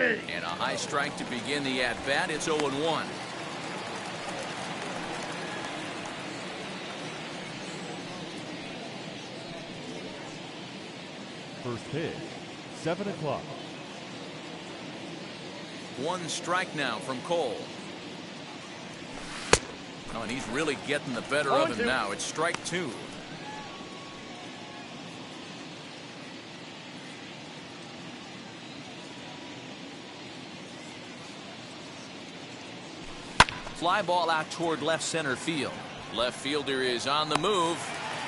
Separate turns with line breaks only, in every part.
And a high strike to begin the at-bat. It's 0-1.
First pitch, 7 o'clock.
One strike now from Cole. Oh, and he's really getting the better of him now. It's strike 2. Fly ball out toward left center field. Left fielder is on the move.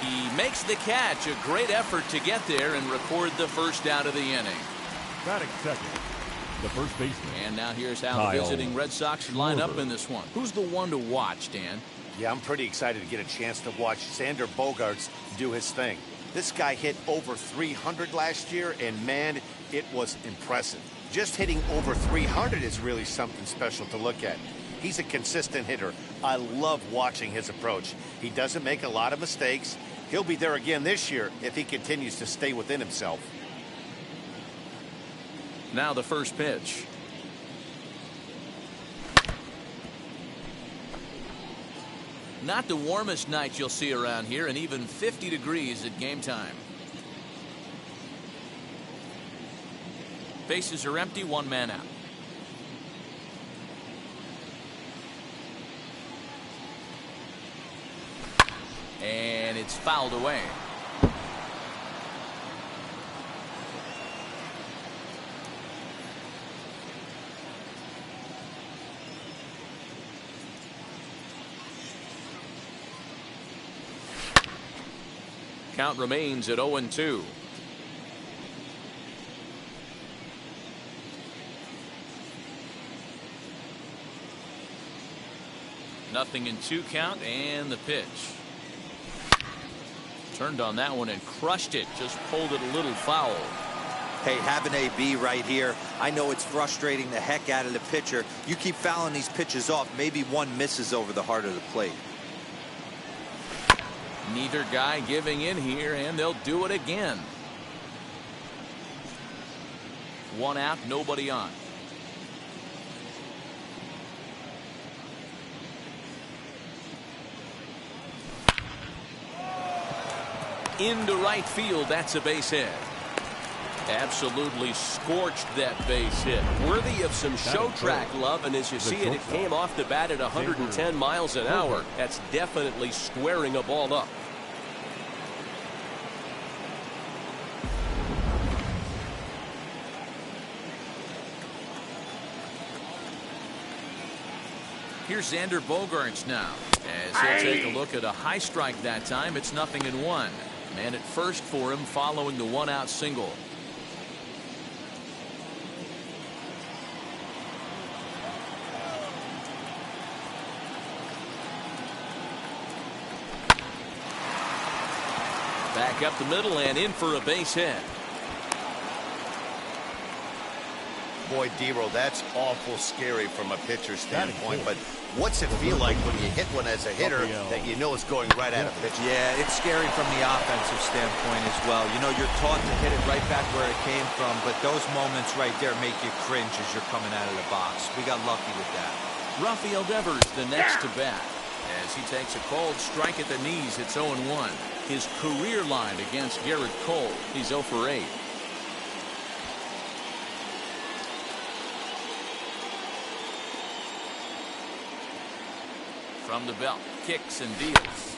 He makes the catch. A great effort to get there and record the first out of the inning.
Batting second, the first baseman.
And now here's how the visiting Red Sox line up in this one. Who's the one to watch, Dan?
Yeah, I'm pretty excited to get a chance to watch Xander Bogaerts do his thing. This guy hit over 300 last year, and man, it was impressive. Just hitting over 300 is really something special to look at. He's a consistent hitter. I love watching his approach. He doesn't make a lot of mistakes. He'll be there again this year if he continues to stay within himself.
Now the first pitch. Not the warmest night you'll see around here, and even 50 degrees at game time. Bases are empty, one man out. And it's fouled away. Count remains at 0-2. Nothing in 2 count, and the pitch. Turned on that one and crushed it. Just pulled it a little foul.
Hey, have an AB right here. I know it's frustrating the heck out of the pitcher. You keep fouling these pitches off. Maybe one misses over the heart of the plate.
Neither guy giving in here, and they'll do it again. One out, nobody on. Into right field, that's a base hit. Absolutely scorched that base hit.
Worthy of some show track love, and as you see it, it came off the bat at 110 miles an hour. That's definitely squaring a ball up.
Here's Xander Bogaerts now, as he'll take a look at a high strike that time. It's 0-1. Man at first for him following the one-out single. Back up the middle and in for a base hit.
Boy, D-Roll, that's awful scary from a pitcher standpoint, but what's it feel like when you hit one as a hitter that you know it's going right at a pitcher?
Yeah, it's scary from the offensive standpoint as well. You know, you're taught to hit it right back where it came from, but those moments right there make you cringe as you're coming out of the box. We got lucky with that.
Rafael Devers the next to bat, as he takes a cold strike at the knees. It's 0-1. His career line against Garrett Cole, he's 0 for 8. From the belt, kicks and deals.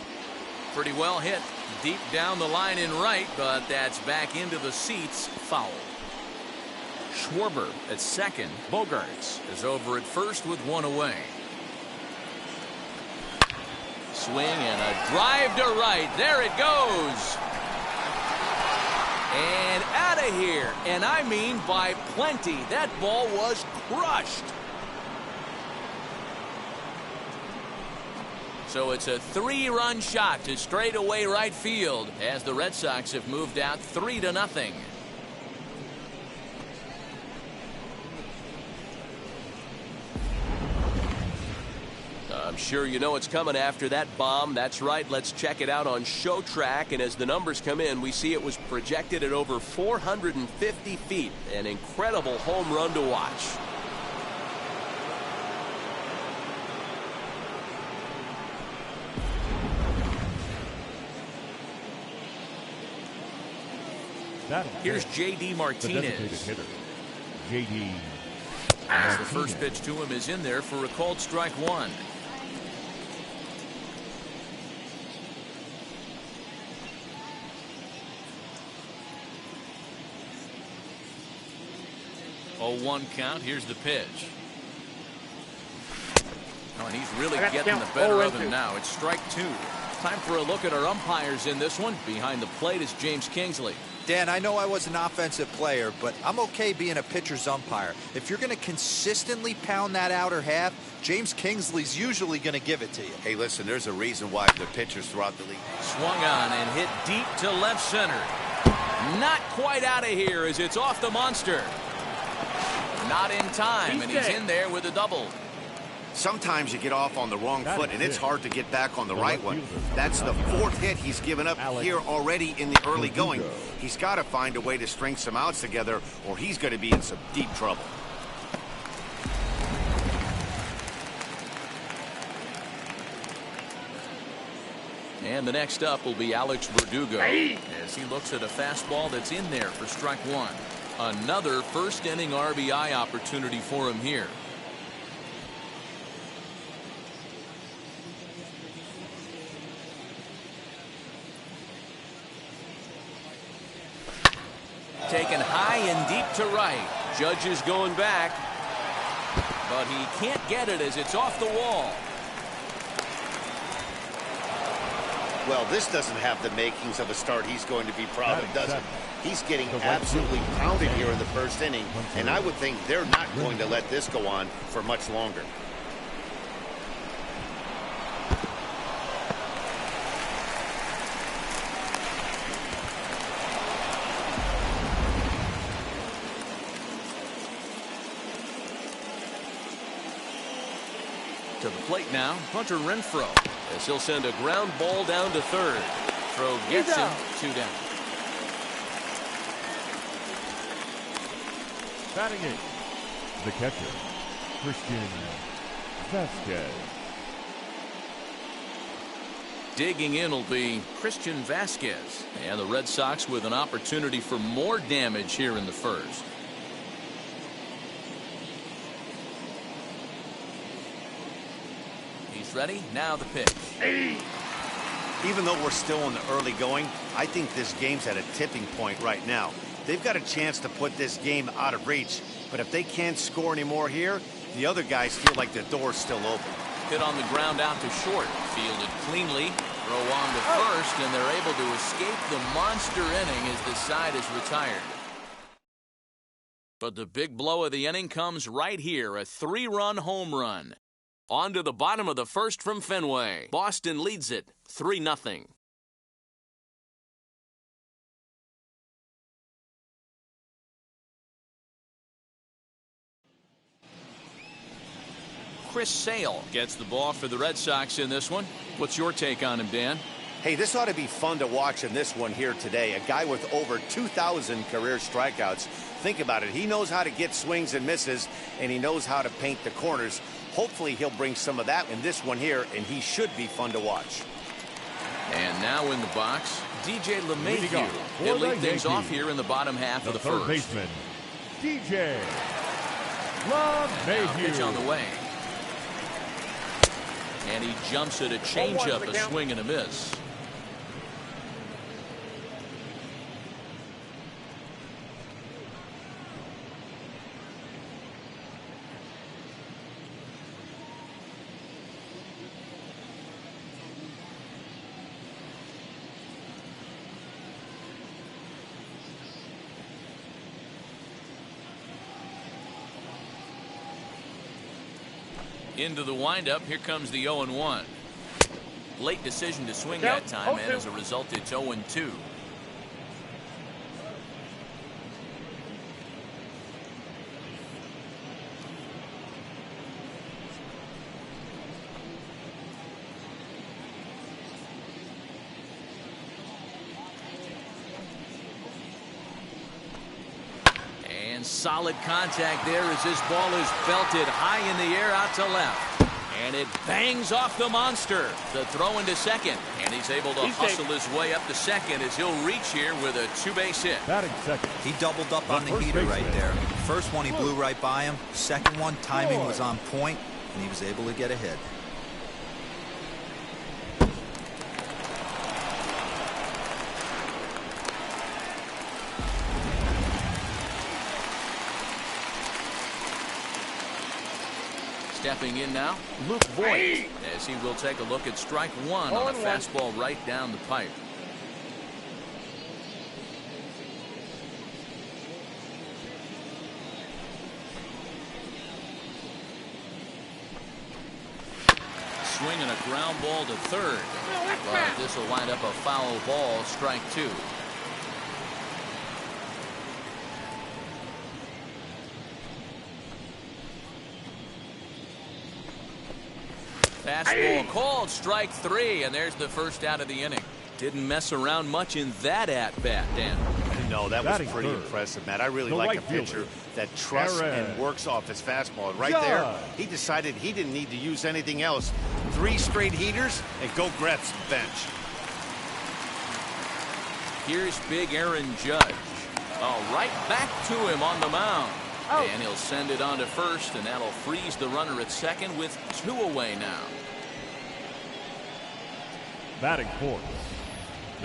Pretty well hit deep down the line in right, but that's back into the seats. Foul. Schwarber at second. Bogaerts is over at first with one away. Swing and a drive to right. There it goes. And out of here. And I mean by plenty. That ball was crushed. So it's a 3-run shot to straightaway right field as the Red Sox have moved out 3-0. The
I'm sure you know it's coming after that bomb. That's right. Let's check it out on Show Track. And as the numbers come in, we see it was projected at over 450 feet. An incredible home run to watch.
Here's J.D. Martinez.
J.D.
As the first pitch to him is in there for a called strike one. Oh, 1 count. Here's the pitch. Oh, and he's really getting the better of him now. It's strike 2. Time for a look at our umpires in this one. Behind the plate is James Kingsley.
Dan, I know I was an offensive player, but I'm okay being a pitcher's umpire. If you're going to consistently pound that outer half, James Kingsley's usually going to give it to you.
Hey, listen, there's a reason why the pitchers throughout the league.
Swung on and hit deep to left center. Not quite out of here as it's off the monster. Not in time, and he's in there with a double.
Sometimes you get off on the wrong foot, and it's hard to get back on the right one. That's the 4th hit he's given up here already in the early going. He's got to find a way to string some outs together, or he's going to be in some deep trouble.
And the next up will be Alex Verdugo as he looks at a fastball that's in there for strike 1. Another first inning RBI opportunity for him here. Taken high and deep to right. Judge is going back, but he can't get it as it's off the wall.
Well, this doesn't have the makings of a start he's going to be proud of, does it? He's getting absolutely pounded here in the first inning, and I would think they're not going to let this go on for much longer.
To the plate now, Hunter Renfroe, as he'll send a ground ball down to third. Throw gets him, 2 down.
Batting 8th, the catcher, Christian Vasquez.
Digging in will be Christian Vasquez, and the Red Sox with an opportunity for more damage here in the first. Ready? Now the pitch.
Even though we're still in the early going, I think this game's at a tipping point right now. They've got a chance to put this game out of reach, but if they can't score any more here, the other guys feel like the door's still open.
Hit on the ground out to short. Fielded cleanly. Throw on to first, and they're able to escape the monster inning as the side is retired. But the big blow of the inning comes right here, a 3-run home run. On to the bottom of the first from Fenway. Boston leads it 3-0. Chris Sale gets the ball for the Red Sox in this one. What's your take on him, Dan?
Hey, this ought to be fun to watch in this one here today. A guy with over 2,000 career strikeouts. Think about it. He knows how to get swings and misses, and he knows how to paint the corners. Hopefully he'll bring some of that in this one here, and he should be fun to watch.
And now in the box, DJ LeMahieu. He'll lead things off here in the bottom half of the first.
Third baseman, DJ LeMahieu.
Pitch on the way. And he jumps at a changeup, a swing and a miss. Into the windup, here comes the 0-1. Late decision to swing that time, and as a result, it's 0-2. Solid contact there as this ball is belted high in the air out to left. And it bangs off the monster. The throw into second. And he's able to hustle his way up to second as he'll reach here with a two-base hit.
Batting second.
He doubled up on the heater right there. First one, he blew right by him. Second one, timing was on point, and he was able to get a hit.
Stepping in now, Luke Voigt, as he will take a look at strike one on a fastball right down the pipe. Swinging a ground ball to third, but this will wind up a foul ball, strike two. Fastball called, strike three, and there's the first out of the inning. Didn't mess around much in that at-bat, Dan.
No, that was pretty impressive, Matt. I really like a pitcher that trusts and works off his fastball. And right there, he decided he didn't need to use anything else. 3 straight heaters and go grab some bench.
Here's big Aaron Judge. Right back to him on the mound. And he'll send it on to first, and that'll freeze the runner at second with 2 away now.
Batting fourth.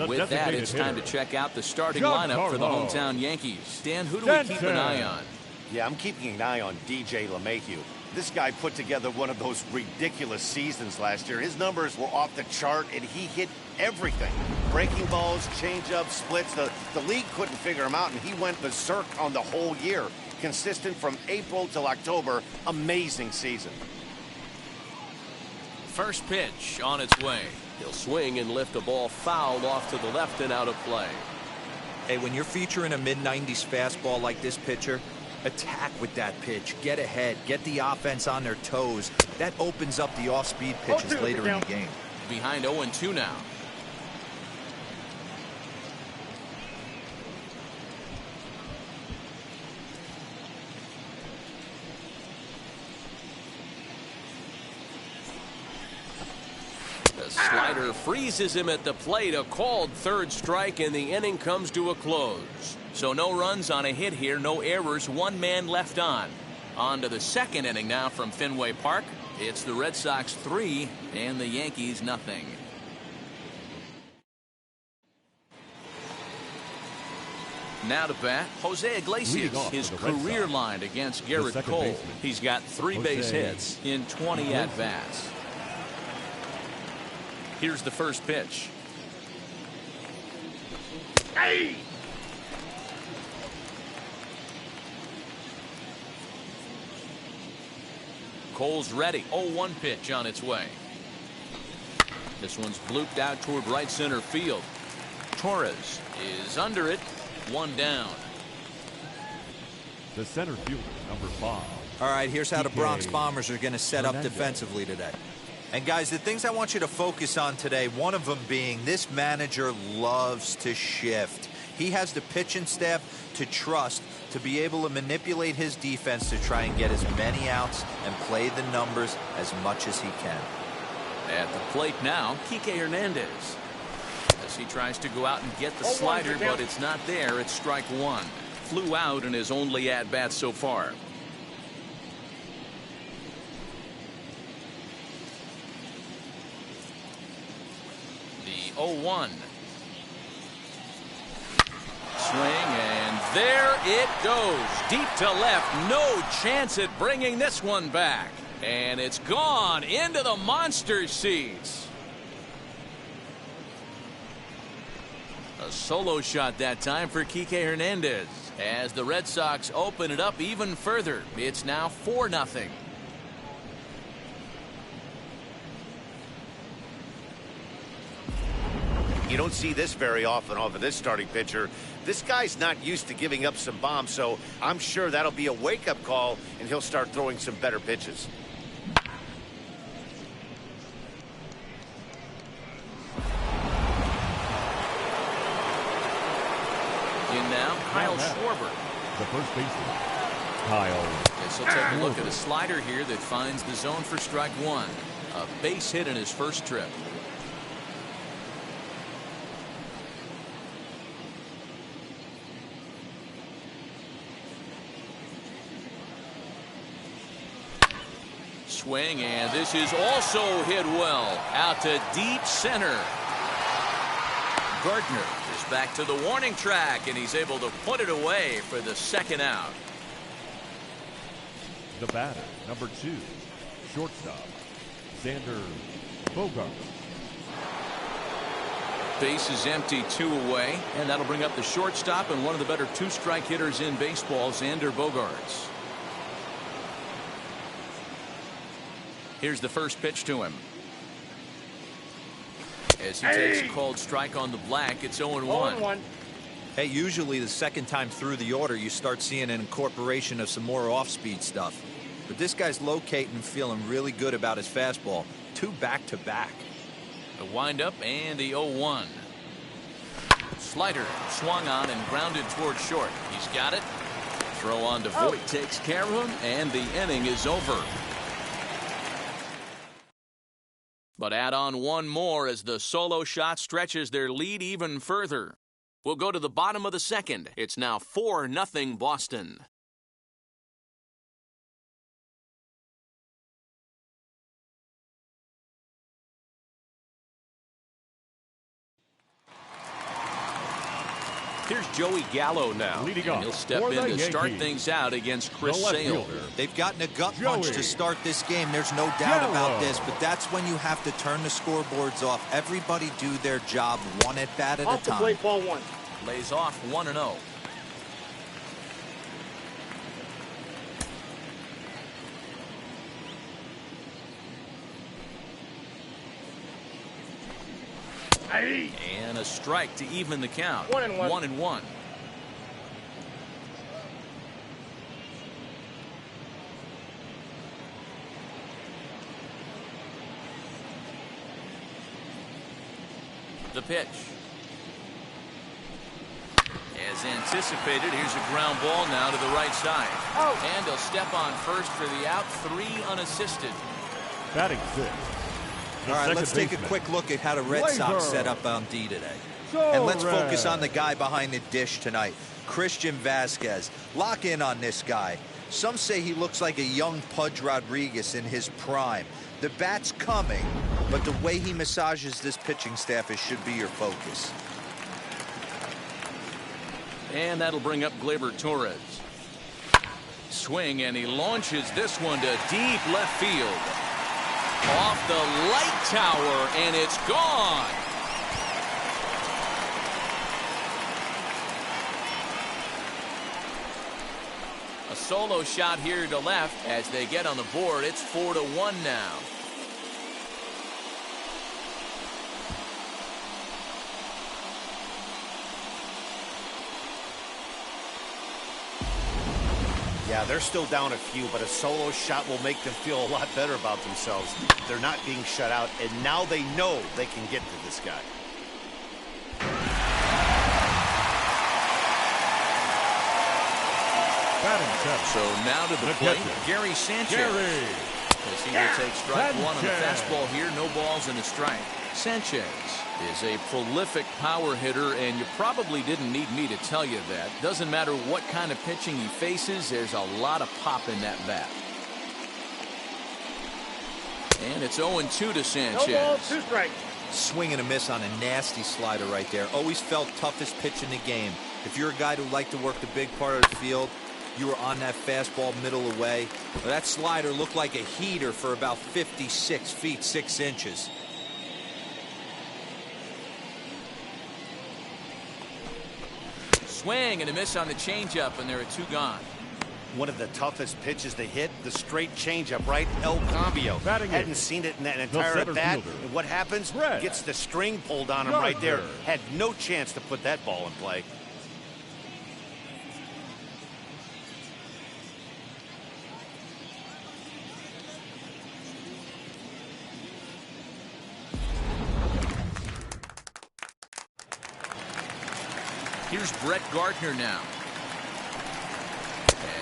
With that, it's time to check out the starting lineup for the hometown Yankees. Dan, who do we keep an eye on?
Yeah, I'm keeping an eye on DJ LeMahieu. This guy put together one of those ridiculous seasons last year. His numbers were off the chart, and he hit everything. Breaking balls, changeups, splits. The league couldn't figure him out, and he went berserk on the whole year. Consistent from April till October. Amazing season.
First pitch on its way. He'll swing and lift a ball foul off to the left and out of play.
Hey, when you're featuring a mid-90s fastball like this pitcher, attack with that pitch. Get ahead. Get the offense on their toes. That opens up the off-speed pitches later in the game.
Behind 0-2 now. Slider freezes him at the plate. A called third strike, and the inning comes to a close. So no runs on a hit here, no errors, 1 man left on. On to the second inning now from Fenway Park. It's the Red Sox 3 and the Yankees nothing. Now to bat, Jose Iglesias, his career line against Garrett Cole. He's got 3 base hits in 20 at-bats. Here's the first pitch. Hey! Cole's ready. 0-1 pitch on its way. This one's blooped out toward right center field. Torres is under it. 1 down.
The center fielder, number 5.
All right, here's how the Bronx Bombers are going to set up defensively today. And guys, the things I want you to focus on today, one of them being this manager loves to shift. He has the pitching staff to trust to be able to manipulate his defense to try and get as many outs and play the numbers as much as he can.
At the plate now, Kike Hernandez. As he tries to go out and get the slider, but it's not there. It's strike 1. Flew out in his only at-bat so far. The 0-1. Swing, and there it goes. Deep to left. No chance at bringing this one back. And it's gone into the monster seats. A solo shot that time for Kike Hernandez. As the Red Sox open it up even further. It's now 4-0.
You don't see this very often off of this starting pitcher. This guy's not used to giving up some bombs, so I'm sure that'll be a wake-up call, and he'll start throwing some better pitches.
In now, Kyle Schwarber.
The first baseman, Kyle.
Yes, he'll take a look at a slider here that finds the zone for strike one. A base hit in his first trip. Swing, and this is also hit well out to deep center. Gardner is back to the warning track, and he's able to put it away for the second out.
The batter, number 2, shortstop, Xander Bogaerts.
Base is empty, 2 away, and that'll bring up the shortstop and one of the better two-strike hitters in baseball, Xander Bogaerts. Here's the first pitch to him. As he takes a called strike on the black, it's 0-1.
Hey, usually the second time through the order, you start seeing an incorporation of some more off-speed stuff. But this guy's locating and feeling really good about his fastball. 2 back-to-back.
The windup and the 0-1. Slider swung on and grounded toward short. He's got it. Throw on to Voit takes care of him, and the inning is over. But add on one more as the solo shot stretches their lead even further. We'll go to the bottom of the second. It's now 4-0 Boston. Here's Joey Gallo now.
Leading
and
off
he'll step
for
in
the
to start
Yankees,
things out against Chris
the left
Sale.
fielder.
They've gotten a gut punch to start this game. There's no doubt about this, but that's when you have to turn the scoreboards off. Everybody do their job one at bat at a time.
Plate, ball 1.
Lays off 1-0. And a strike to even the count.
1-1.
1-1. The pitch. As anticipated, here's a ground ball now to the right side. And he'll step on first for the out, 3 unassisted.
Batting 6.
All right, let's take a quick look at how the Red Sox set up on D today. And let's focus on the guy behind the dish tonight, Christian Vasquez. Lock in on this guy. Some say he looks like a young Pudge Rodriguez in his prime. The bat's coming, but the way he massages this pitching staff should be your focus.
And that'll bring up Gleyber Torres. Swing, and he launches this one to deep left field. Off the light tower, and it's gone. A solo shot here to left as they get on the board. It's 4-1 now.
Yeah, they're still down a few, but a solo shot will make them feel a lot better about themselves. They're not being shut out, and now they know they can get to this guy.
Batting 7.
So now to the plate, Gary Sanchez. As he will take strike 1 on the fastball here. No balls and a strike. Sanchez is a prolific power hitter, and you probably didn't need me to tell you that. Doesn't matter what kind of pitching he faces, there's a lot of pop in that bat. And it's 0-2 to Sanchez.
No ball, 2 strikes.
Swing and a miss on a nasty slider right there. Always felt toughest pitch in the game. If you're a guy who liked to work the big part of the field, you were on that fastball middle away. Well, that slider looked like a heater for about 56 feet 6 inches.
Swing and a miss on the changeup, and there are 2 gone.
One of the toughest pitches to hit, the straight changeup, right? El Cambio. Hadn't seen it in that entire at bat. And what happens? Gets the string pulled on him right there. Had no chance to put that ball in play.
Here's Brett Gardner now.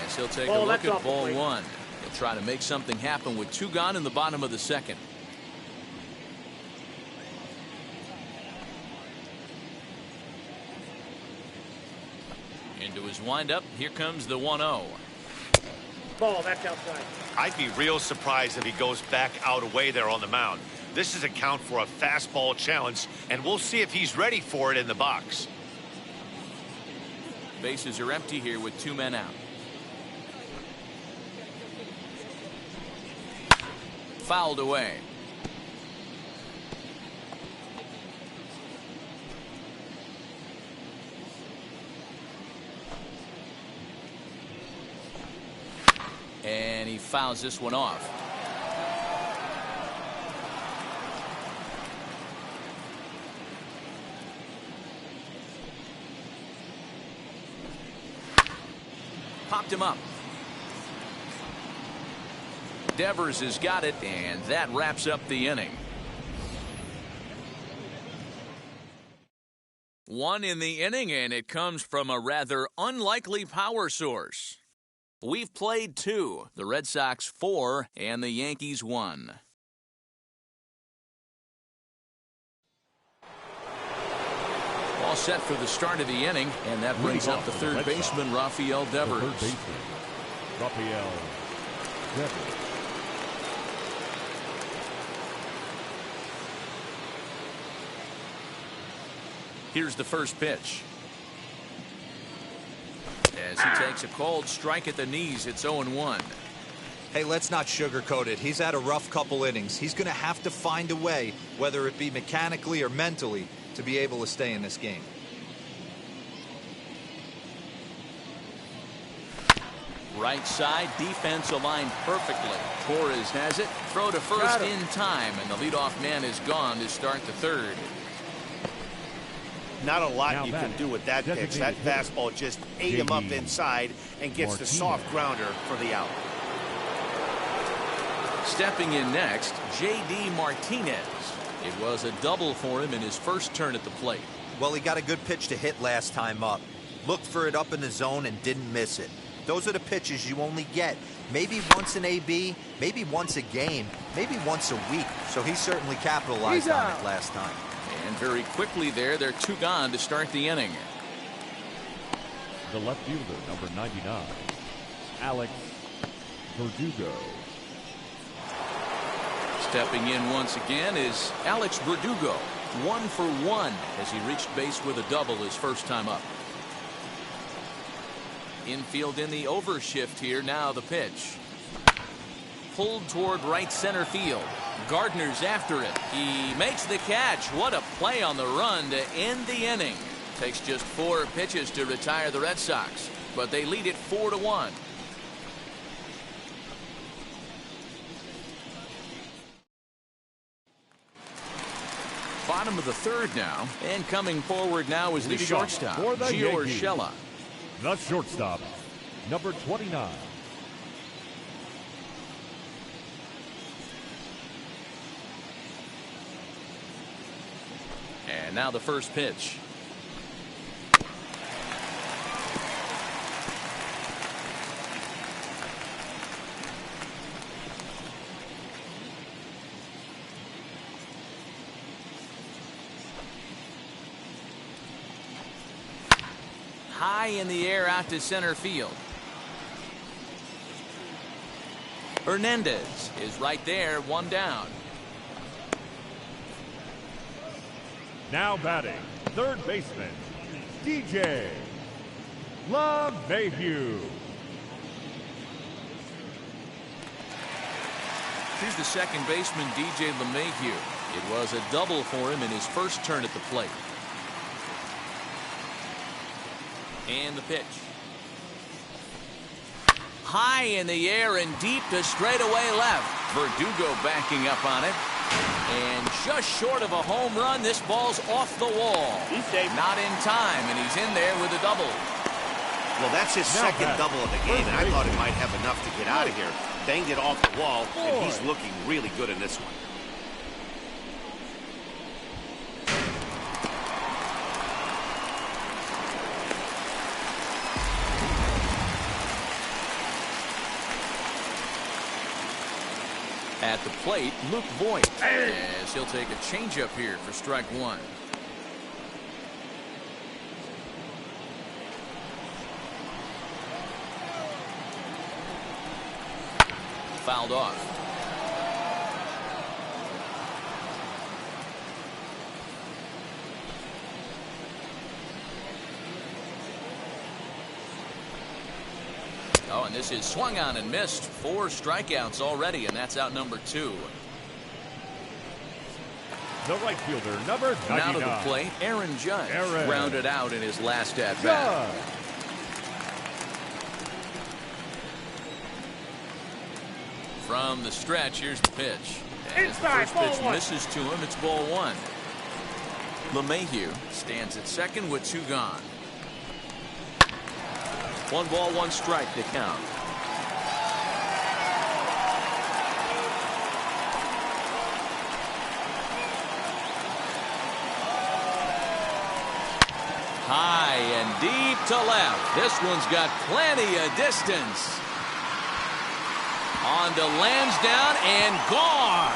As he'll take a look at ball one. He'll try to make something happen with 2 gone in the bottom of the second. Into his windup. Here comes the 1-0.
Ball, that's outside.
I'd be real surprised if he goes back out away there on the mound. This is a count for a fastball challenge, and we'll see if he's ready for it in the box.
Bases are empty here with 2 men out. Fouled away. And he fouls this one off. Popped him up. Devers has got it, and that wraps up the inning. 1 in the inning, and it comes from a rather unlikely power source. We've played 2, the Red Sox 4, and the Yankees 1. All set for the start of the inning, and that brings up the third baseman, Rafael Devers.
The third baseman, Rafael Devers.
Here's the first pitch. As he takes a cold strike at the knees, it's 0-1.
Hey, let's not sugarcoat it. He's had a rough couple innings. He's going to have to find a way, whether it be mechanically or mentally, to be able to stay in this game.
Right side, defense aligned perfectly. Torres has it. Throw to first in time, and the leadoff man is gone to start the third.
Not a lot you can do with that pitch. That fastball just ate him up inside and gets the soft grounder for the out.
Stepping in next, J.D. Martinez. It was a double for him in his first turn at the plate.
Well, he got a good pitch to hit last time up. Looked for it up in the zone and didn't miss it. Those are the pitches you only get maybe once an AB, maybe once a game, maybe once a week. So he certainly capitalized on it last time.
And very quickly there, they're 2 gone to start the inning.
The left fielder, number 99, Alex Verdugo.
Stepping in once again is Alex Verdugo. 1 for 1 as he reached base with a double his first time up. Infield in the overshift here. Now the pitch. Pulled toward right center field. Gardner's after it. He makes the catch. What a play on the run to end the inning. Takes just 4 pitches to retire the Red Sox, but they lead it 4-1. Bottom of the third now, and coming forward now is the shortstop, Gio Urshela.
The shortstop, number 29.
And now the first pitch. High in the air out to center field. Hernandez is right there, 1 down.
Now batting, third baseman, DJ LeMahieu.
Here's the second baseman, DJ LeMahieu. It was a double for him in his first turn at the plate. And the pitch. High in the air and deep to straightaway left. Verdugo backing up on it. And just short of a home run, this ball's off the wall.
He's safe.
Not in time, and he's in there with a double.
Well, that's his second double of the game, and I thought it might have enough to get out of here. Banged it off the wall, and he's looking really good in this one.
At the plate, Luke Voigt, as he'll take a changeup here for strike one. Fouled off. Oh, and this is swung on and missed. 4 strikeouts already, and that's out number 2.
The right fielder, number 99.
Now to the plate, Aaron Judge. Grounded out in his last at-bat. From the stretch, here's the pitch. As the first pitch misses to him, it's ball 1. LeMahieu stands at second with 2 gone. 1 ball, 1 strike to count. High and deep to left. This one's got plenty of distance. On to Lansdowne and gone.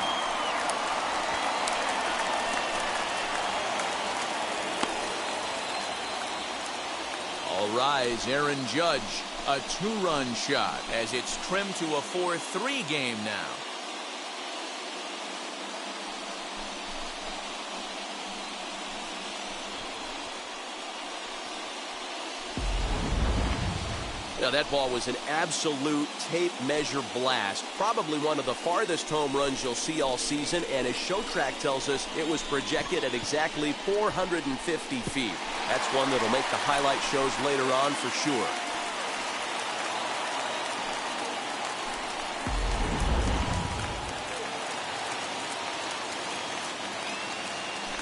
All rise, Aaron Judge. A 2-run shot as it's trimmed to a 4-3 game now. Now that ball was an absolute tape measure blast. Probably one of the farthest home runs you'll see all season, and as ShowTrack tells us, it was projected at exactly 450 feet. That's one that'll make the highlight shows later on for sure.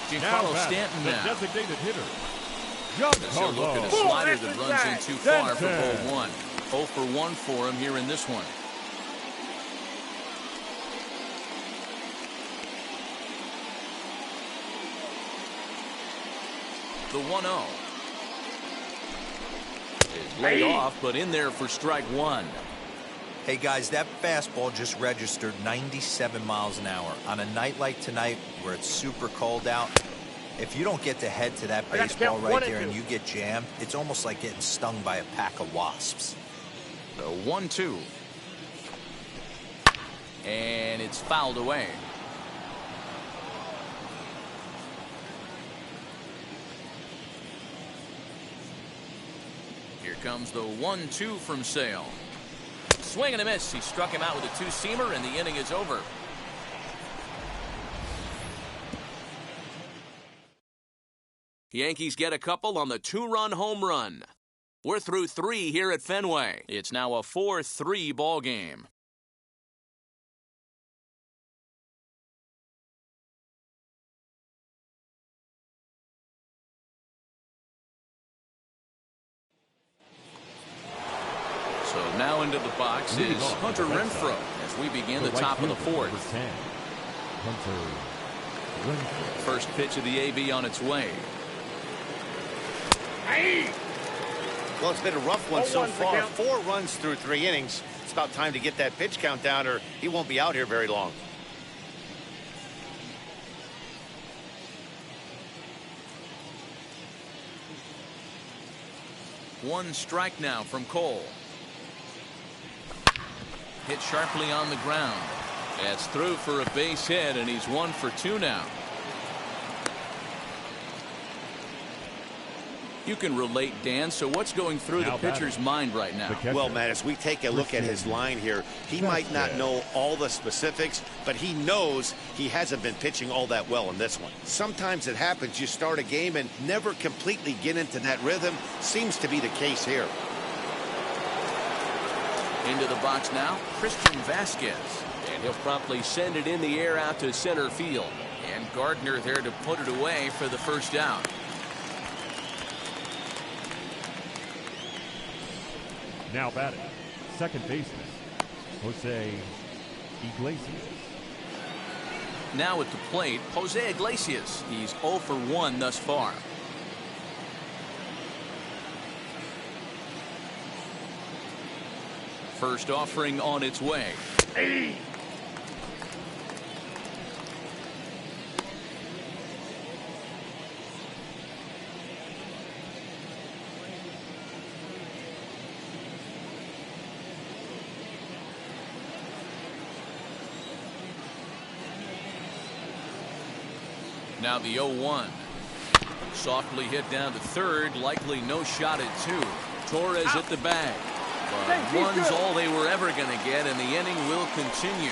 Giancarlo Stanton now.
The designated hitter.
He'll look at a slider that runs in too far for ball 1. 0 for 1 for him here in this one. The 1-0 is laid off, but in there for strike 1.
Hey guys, that fastball just registered 97 miles an hour. On a night like tonight where it's super cold out, if you don't get to head to that baseball right there and you get jammed, it's almost like getting stung by a pack of wasps.
The 1-2. And it's fouled away. Here comes the 1-2 from Sale. Swing and a miss. He struck him out with a 2-seamer, and the inning is over. Yankees get a couple on the 2-run home run. We're through 3 here at Fenway. It's now a 4-3 ball game. So now into the box is Hunter Renfroe as we begin the top of the 4th. First pitch of the AB on its way.
Well, it's been a rough one so far. 4 runs through 3 innings. It's about time to get that pitch count down, or he won't be out here very long.
One strike now from Cole. Hit sharply on the ground. That's through for a base hit, and he's 1 for 2 now. You can relate, Dan. So what's going through the pitcher's mind right now?
Well, Matt, as we take a look at his line here, he might not know all the specifics, but he knows he hasn't been pitching all that well in this one. Sometimes it happens. You start a game and never completely get into that rhythm. Seems to be the case here.
Into the box now, Christian Vasquez.
And he'll promptly send it in the air out to center field.
And Gardner there to put it away for the first out.
Now batting, second baseman, Jose Iglesias.
Now at the plate, Jose Iglesias. He's 0 for 1 thus far. First offering on its way. Now the 0-1. Softly hit down to third. Likely no shot at 2. Torres at the bag. But one's all they were ever going to get, and the inning will continue.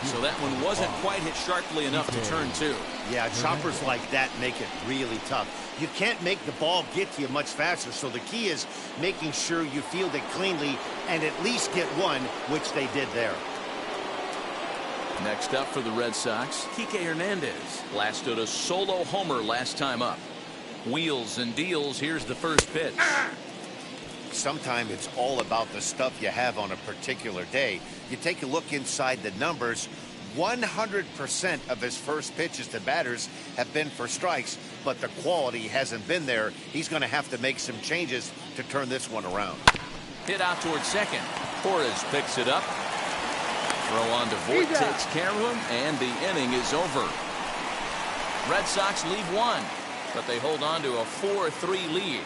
So that one wasn't quite hit sharply enough to turn 2.
Yeah, choppers like that make it really tough. You can't make the ball get to you much faster, so the key is making sure you field it cleanly and at least get one, which they did there.
Next up for the Red Sox, Kike Hernandez blasted a solo homer last time up. Wheels and deals. Here's the first pitch.
Sometimes it's all about the stuff you have on a particular day. You take a look inside the numbers. 100% of his first pitches to batters have been for strikes, but the quality hasn't been there. He's going to have to make some changes to turn this one around.
Hit out towards second. Torres picks it up. Throw on to Voit, takes care of him, and the inning is over. Red Sox lead 1, but they hold on to a 4-3 lead.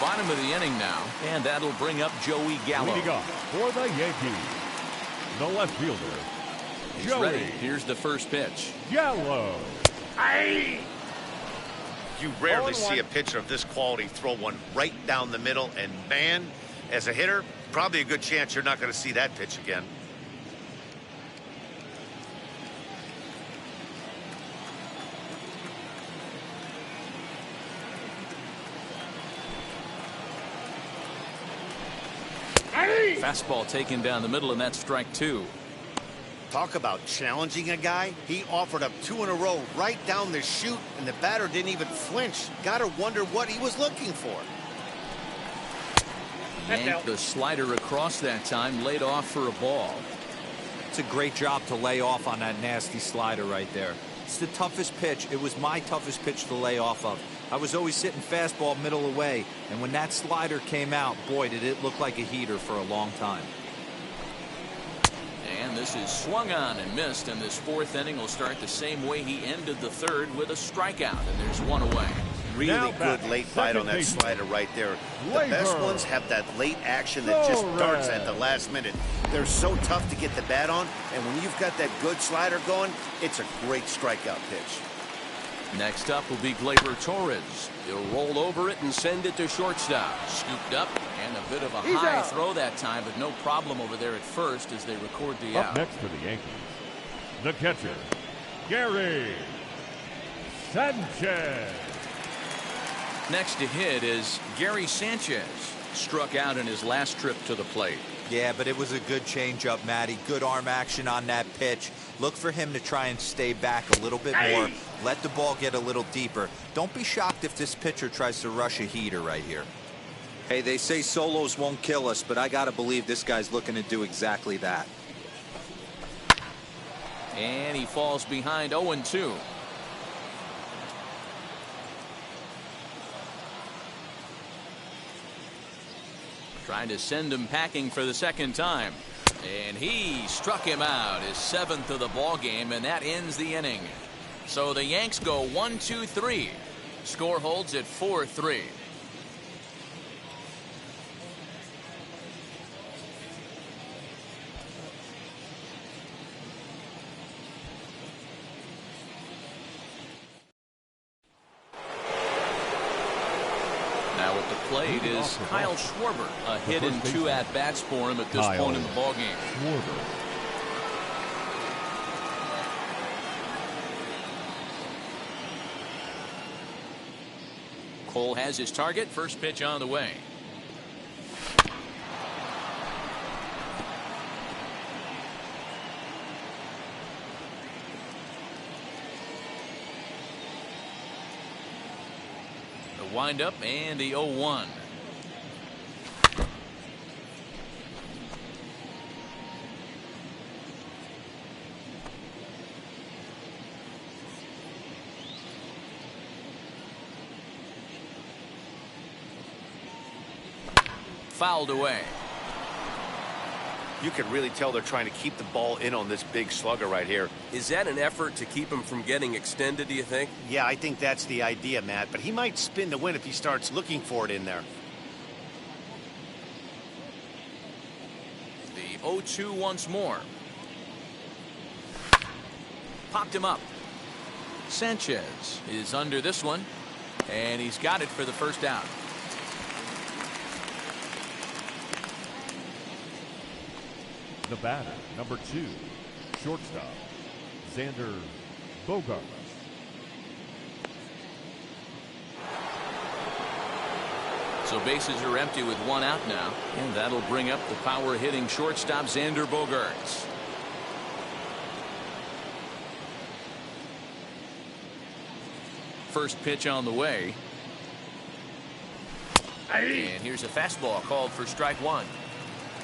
Bottom of the inning now, and that'll bring up Joey Gallo.
Leading off for the Yankees, the left fielder,
He's
Joey
ready. Here's the first pitch.
Gallo.
You rarely see a pitcher of this quality throw one right down the middle, and man, as a hitter, probably a good chance you're not going to see that pitch again.
Fastball taken down the middle, and that's strike 2.
Talk about challenging a guy. He offered up 2 in a row right down the chute, and the batter didn't even flinch. Gotta wonder what he was looking for.
Yanked the slider across that time, laid off for a ball.
It's a great job to lay off on that nasty slider right there. It's the toughest pitch. It was my toughest pitch to lay off of. I was always sitting fastball middle away, and when that slider came out, boy, did it look like a heater for a long time.
And this is swung on and missed, and this 4th inning will start the same way he ended the 3rd, with a strikeout, and there's 1 away.
Really good late bite on that slider right there. The best ones have that late action that just darts at the last minute. They're so tough to get the bat on, and when you've got that good slider going, it's a great strikeout pitch.
Next up will be Gleyber Torres. He'll roll over it and send it to shortstop. Scooped up, and a bit of a high throw that time, but no problem over there at first as they record the out.
Up next for the Yankees, the catcher, Gary Sanchez.
Next to hit is Gary Sanchez. Struck out in his last trip to the plate.
Yeah, but it was a good changeup, Matty. Good arm action on that pitch. Look for him to try and stay back a little bit more. Let the ball get a little deeper. Don't be shocked if this pitcher tries to rush a heater right here. Hey, they say solos won't kill us, but I got to believe this guy's looking to do exactly that.
And he falls behind 0-2. Trying to send him packing for the 2nd time. And he struck him out, his 7th of the ball game, and that ends the inning. So the Yanks go 1-2-3. Score holds at 4-3. Now at the plate is Kyle Schwarber. A hit and 2 at-bats for him at this point in the ballgame. Cole has his target. First pitch on the way. The windup and the 0-1. Fouled away.
You can really tell they're trying to keep the ball in on this big slugger right here.
Is that an effort to keep him from getting extended, do you think?
Yeah, I think that's the idea, Matt. But he might spin to win if he starts looking for it in there.
0-2 once more. Popped him up. Sanchez is under this one, and he's got it for the first out.
The batter, number 2, shortstop, Xander Bogaerts.
So bases are empty with one out now, and that'll bring up the power-hitting shortstop Xander Bogaerts. First pitch on the way. And here's a fastball called for strike one.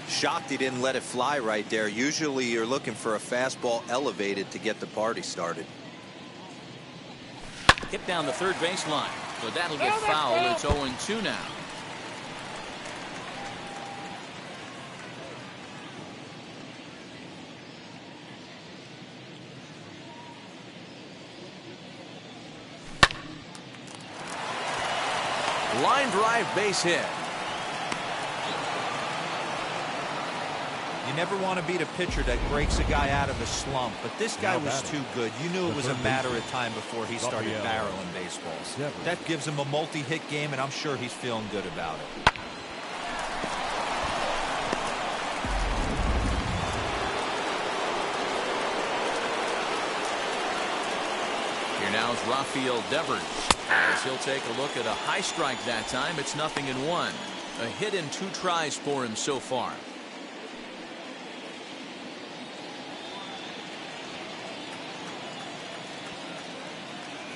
Shocked he didn't let it fly right there. Usually you're looking for a fastball elevated to get the party started.
Hit down the third baseline, but that'll get fouled. It's 0-2 now. Line drive base hit.
You never want to beat a pitcher that breaks a guy out of a slump, but this guy was too good. You knew it was a matter of time before he started barreling baseballs. That gives him a multi-hit game, and I'm sure he's feeling good about it.
Here now is Rafael Devers, as he'll take a look at a high strike that time. It's 0-1. A hit in 2 tries for him so far.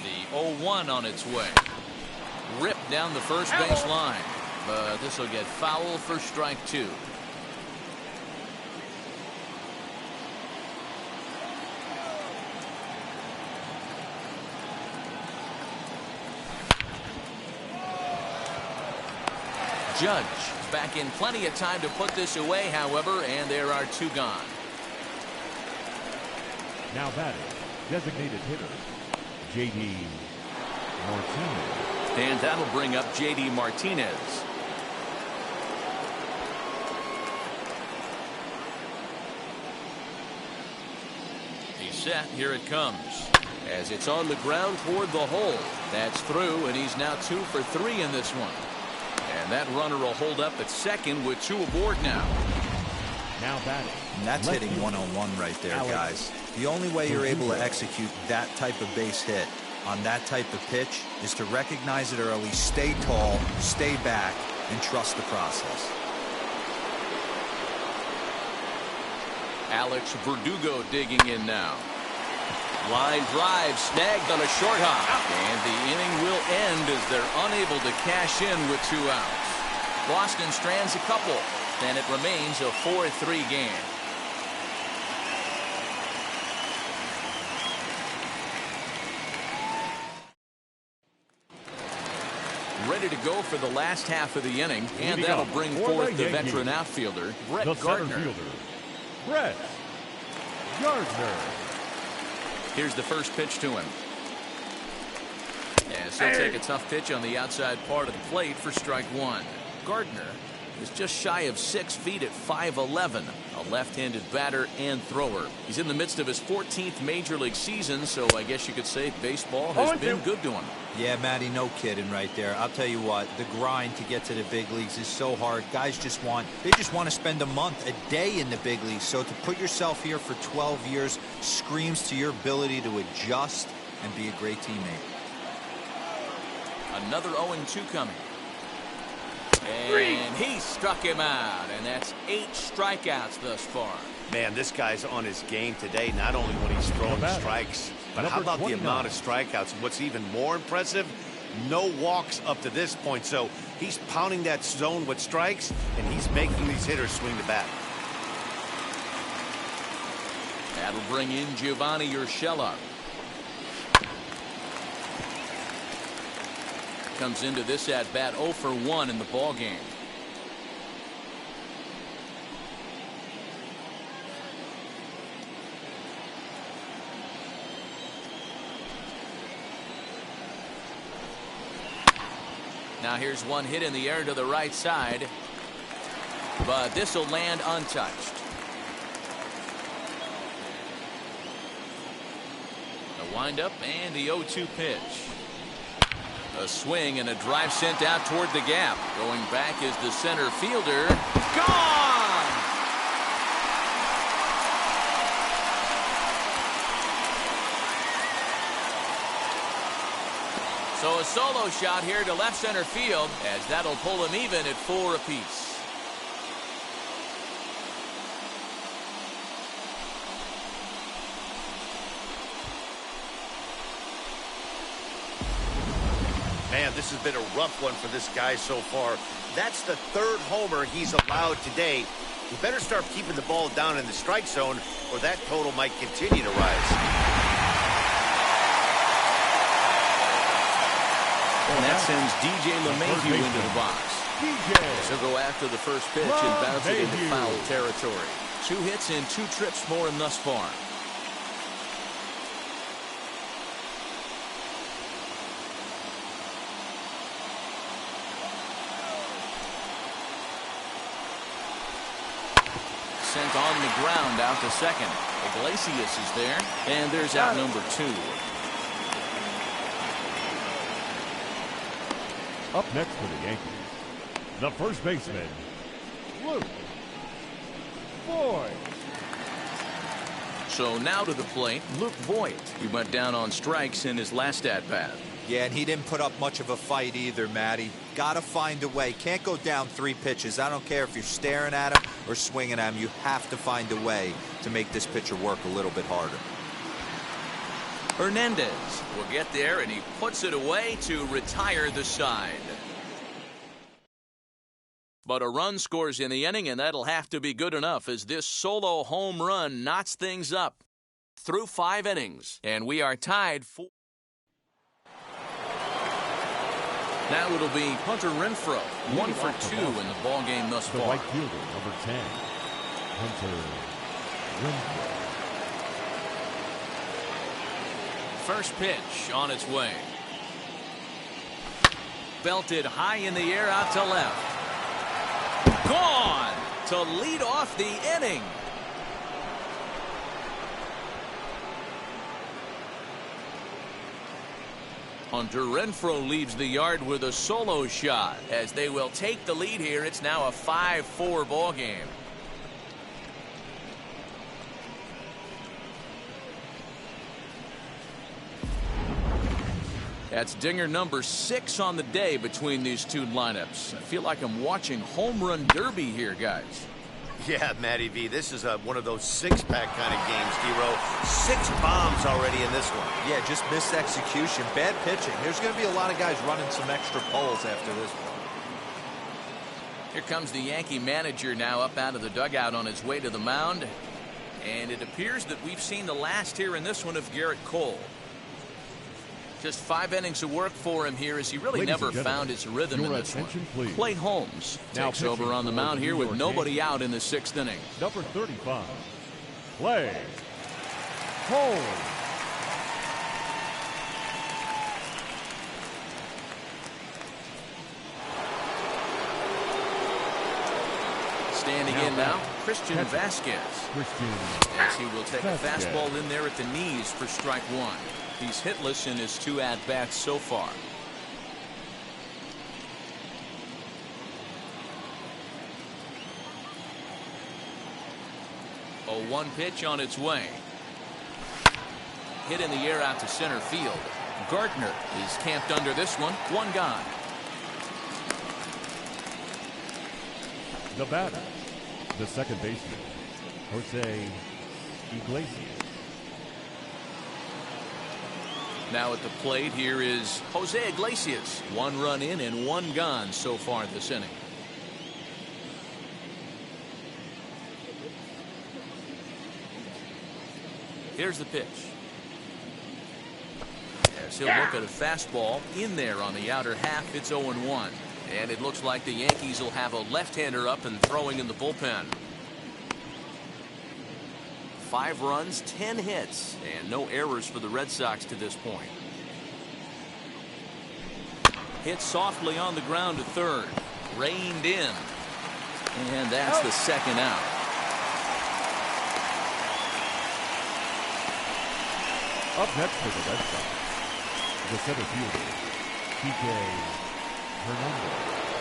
The 0-1 on its way. Ripped down the first base line, but this will get foul for strike 2. Judge is back in plenty of time to put this away, however, and there are 2 gone.
Now batting, designated hitter, J.D. Martinez.
And that'll bring up J.D. Martinez. He's set. Here it comes.
As it's on the ground toward the hole. That's through, and he's now 2 for 3 in this one.
And that runner will hold up at second with 2 aboard now.
Now batting.
And that's hitting 1-on-1 right there, guys. The only way you're able to execute that type of base hit on that type of pitch is to recognize it early, stay tall, stay back, and trust the process.
Alex Verdugo digging in now.
Line drive snagged on a short hop.
And the inning will end as they're unable to cash in with 2 outs. Boston strands a couple, and it remains a 4-3 game. Ready to go for the last half of the inning, and that'll bring forth the veteran outfielder, Brett Gardner.
Brett Gardner.
Here's the first pitch to him. As he'll take a tough pitch on the outside part of the plate for strike 1. Gardner is just shy of 6 feet at 5'11", a left-handed batter and thrower. He's in the midst of his 14th major league season, so I guess you could say baseball has been good to him.
Yeah, Matty, no kidding right there. I'll tell you what, the grind to get to the big leagues is so hard. Guys just want to spend a month, a day in the big leagues. So to put yourself here for 12 years screams to your ability to adjust and be a great teammate.
Another 0-2 coming. And he struck him out, and that's 8 strikeouts thus far.
Man, this guy's on his game today, not only when he's throwing strikes, but how about the amount of strikeouts? And what's even more impressive, no walks up to this point. So he's pounding that zone with strikes, and he's making these hitters swing the bat.
That'll bring in Giovanni Urshela. Comes into this at bat 0 for 1 in the ball game. Now here's one hit in the air to the right side, but this will land untouched. The windup and the 0-2 pitch. A swing and a drive sent out toward the gap. Going back is the center fielder. Gone! So a solo shot here to left center field, as that'll pull him even at 4 apiece.
Man, this has been a rough one for this guy so far. That's the 3rd homer he's allowed today. He better start keeping the ball down in the strike zone, or that total might continue to rise.
And that sends DJ LeMahieu into the box. He'll go after the first pitch and bounce it into foul territory. 2 hits and 2 trips for him thus far. Sent on the ground out to second. Iglesias is there, and there's out number 2.
Up next for the Yankees, the first baseman, Luke Voigt.
So now to the plate, Luke Voigt. He went down on strikes in his last at-bat.
Yeah, and he didn't put up much of a fight either, Matty. Got to find a way. Can't go down 3 pitches. I don't care if you're staring at him or swinging at him. You have to find a way to make this pitcher work a little bit harder.
Hernandez will get there, and he puts it away to retire the side. But a run scores in the inning, and that'll have to be good enough as this solo home run knots things up through 5 innings. And we are tied for... Now it'll be Hunter Renfroe, 1 for 2 in the ball game thus far.
The right fielder, number 10, Hunter Renfroe.
First pitch on its way. Belted high in the air out to left. Gone to lead off the inning. Hunter Renfroe leaves the yard with a solo shot. As they will take the lead here, it's now a 5-4 ball game. That's dinger number 6 on the day between these 2 lineups. I feel like I'm watching home run derby here, guys.
Yeah, Matty V, this is one of those 6-pack kind of games, D-Row. 6 bombs already in this one.
Yeah, just missed execution. Bad pitching. There's going to be a lot of guys running some extra poles after this one.
Here comes the Yankee manager now up out of the dugout on his way to the mound. And it appears that we've seen the last here in this one of Garrett Cole. Just 5 innings of work for him here, as he really never found his rhythm in this one.
Please.
Clay Holmes
Now
takes over on the mound here with nobody out in the 6th inning.
Number 35, Clay Holmes.
Standing in now, Christian Vasquez. As he will take a fastball in there at the knees for strike 1. He's hitless in his 2 at-bats so far. A 1 pitch on its way. Hit in the air out to center field. Gardner is camped under this one. 1 gone.
The batter, the second baseman, Jose Iglesias.
Now at the plate here is Jose Iglesias. 1 run in and 1 gone so far this inning. Here's the pitch. As he'll look at a fastball in there on the outer half, it's 0-1. And it looks like the Yankees will have a left-hander up and throwing in the bullpen. 5 runs, 10 hits, and no errors for the Red Sox to this point. Hit softly on the ground to third. Reined in. And that's the 2nd out.
Up next for the Red Sox, the center fielder,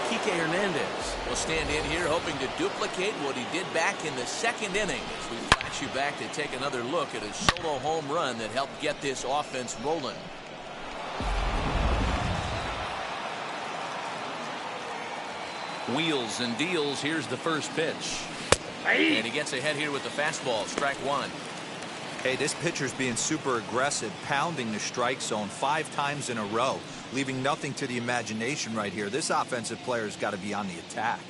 Kike Hernandez will stand in here hoping to duplicate what he did back in the second inning as we flash you back to take another look at a solo home run that helped get this offense rolling. Wheels and deals. Here's the first pitch. And he gets ahead here with the fastball. Strike one.
Hey, this pitcher's being super aggressive, pounding the strike zone 5 times in a row, leaving nothing to the imagination right here. This offensive player's got to be on the attack.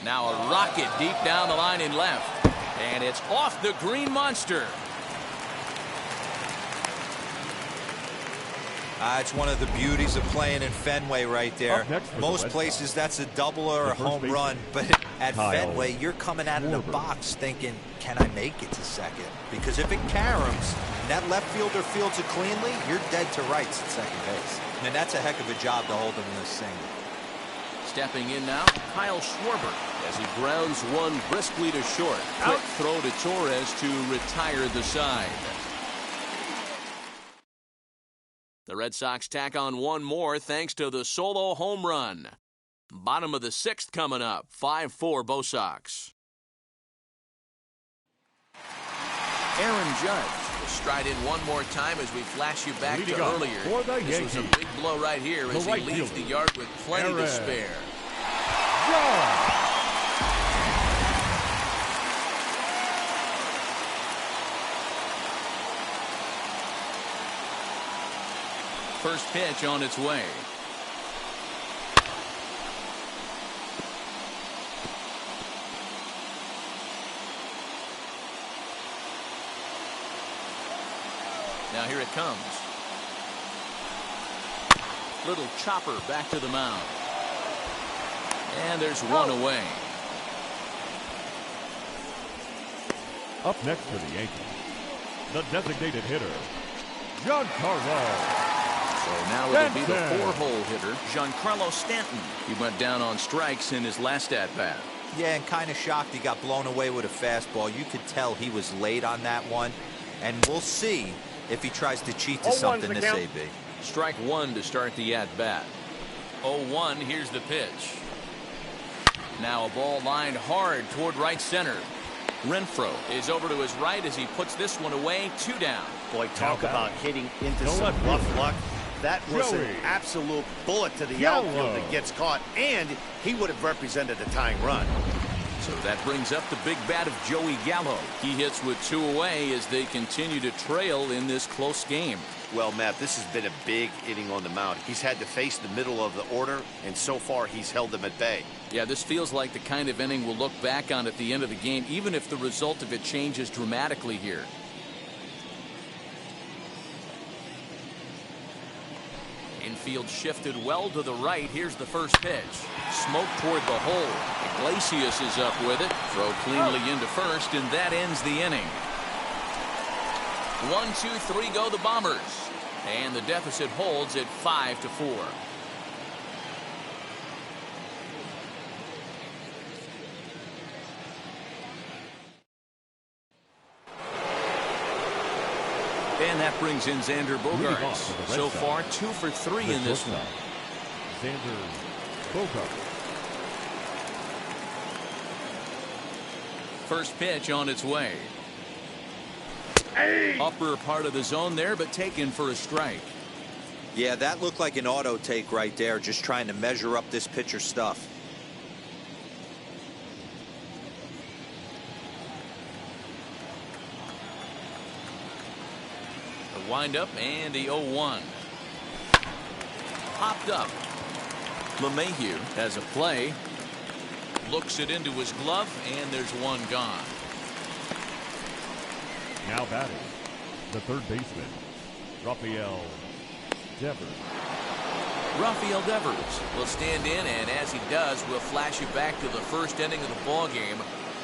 Now a rocket deep down the line in left. And it's off the green monster.
It's one of the beauties of playing in Fenway right there. Most places that's a double or a home run, but at Fenway you're coming out of the box thinking, can I make it to second? Because if it caroms and that left fielder fields it cleanly, you're dead to rights at second base. And that's a heck of a job to hold him in this single.
Stepping in now, Kyle Schwarber as he grounds one briskly to short. Quick throw to Torres to retire the side. The Red Sox tack on one more thanks to the solo home run. Bottom of the 6th coming up. 5-4 Bo Sox. Aaron Judge will stride in one more time as we flash you back to earlier. This was a big blow right here as he leaves the yard with plenty to spare. First pitch on its way. Now here it comes. Little chopper back to the mound. And there's one away.
Up next for the Yankees, the designated hitter, Giancarlo.
So now it'll be the 4-hole hitter, Giancarlo Stanton. He went down on strikes in his last at-bat.
Yeah, and kind of shocked he got blown away with a fastball. You could tell he was late on that one. And we'll see if he tries to cheat to something this AB.
Strike one to start the at-bat. 0-1, here's the pitch. Now a ball lined hard toward right center. Renfroe is over to his right as he puts this one away. 2 down.
Boy, talk about hitting into some rough luck. That was an absolute bullet to the outfield that gets caught, and he would have represented a tying run.
So that brings up the big bat of Joey Gallo. He hits with 2 away as they continue to trail in this close game.
Well, Matt, this has been a big inning on the mound. He's had to face the middle of the order, and so far he's held them at bay.
Yeah, this feels like the kind of inning we'll look back on at the end of the game, even if the result of it changes dramatically here. Infield shifted well to the right. Here's the first pitch. Smoke toward the hole. Iglesias is up with it. Throw cleanly into first, and that ends the inning. 1, 2, 3 go the Bombers. And the deficit holds at 5-4. And that brings in Xander Bogaerts. So far, 2 for 3 in this one.
Xander Bogaerts.
First pitch on its way. Upper part of the zone there, but taken for a strike.
Yeah, that looked like an auto take right there, just trying to measure up this pitcher's stuff.
The windup and the 0-1. Popped up. LeMahieu has a play. Looks it into his glove, and there's one gone.
Now batting, the third baseman, Rafael Devers.
Rafael Devers will stand in, and as he does, we'll flash you back to the first inning of the ball game.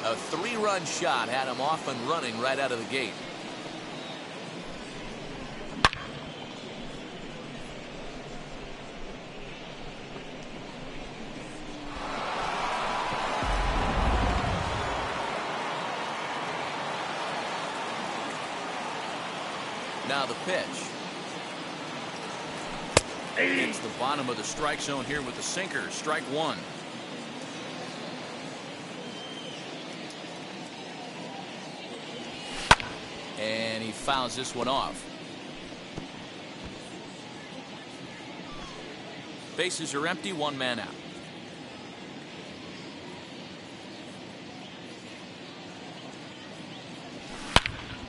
A 3-run shot had him off and running right out of the gate. Now the pitch. It's the bottom of the strike zone here with the sinker. Strike one. And he fouls this one off. Bases are empty, one man out.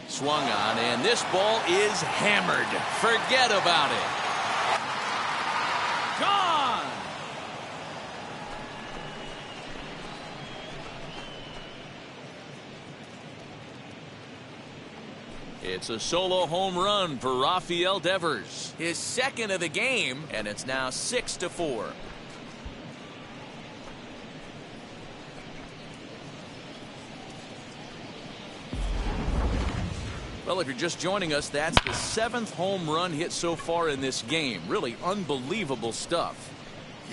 Swung on, and this ball is hammered. Forget about it. Gone! It's a solo home run for Rafael Devers. His second of the game, and it's now 6-4. Well, if you're just joining us, that's the 7th home run hit so far in this game. Really unbelievable stuff.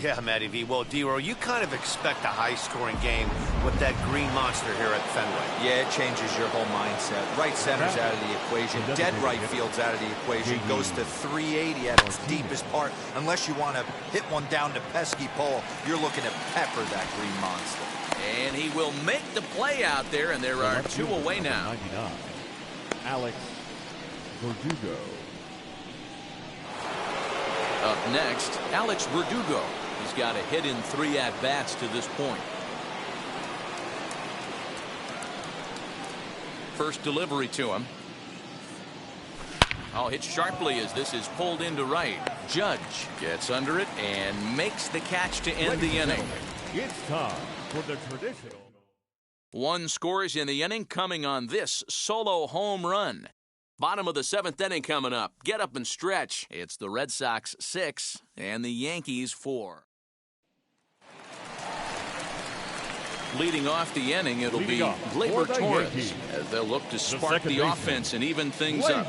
Yeah, Matty V. Well, D-Row, you kind of expect a high-scoring game with that green monster here at Fenway.
Yeah, it changes your whole mindset. Right center's out of the equation. Dead right field's out of the equation. Goes to 380 at its deepest part. Unless you want to hit one down the pesky pole, you're looking to pepper that green monster.
And he will make the play out there, and there are 2 away now.
99, Alex Verdugo.
Up next, Alex Verdugo. He's got a hit in 3 at-bats to this point. First delivery to him. Oh, hit sharply as this is pulled into right. Judge gets under it and makes the catch to end the inning.
It's time for the traditional.
1 scores in the inning coming on this solo home run. Bottom of the 7th inning coming up. Get up and stretch. It's the Red Sox 6 and the Yankees 4. Leading off the inning, it'll be Gleyber Torres as they'll look to spark the offense and even things up.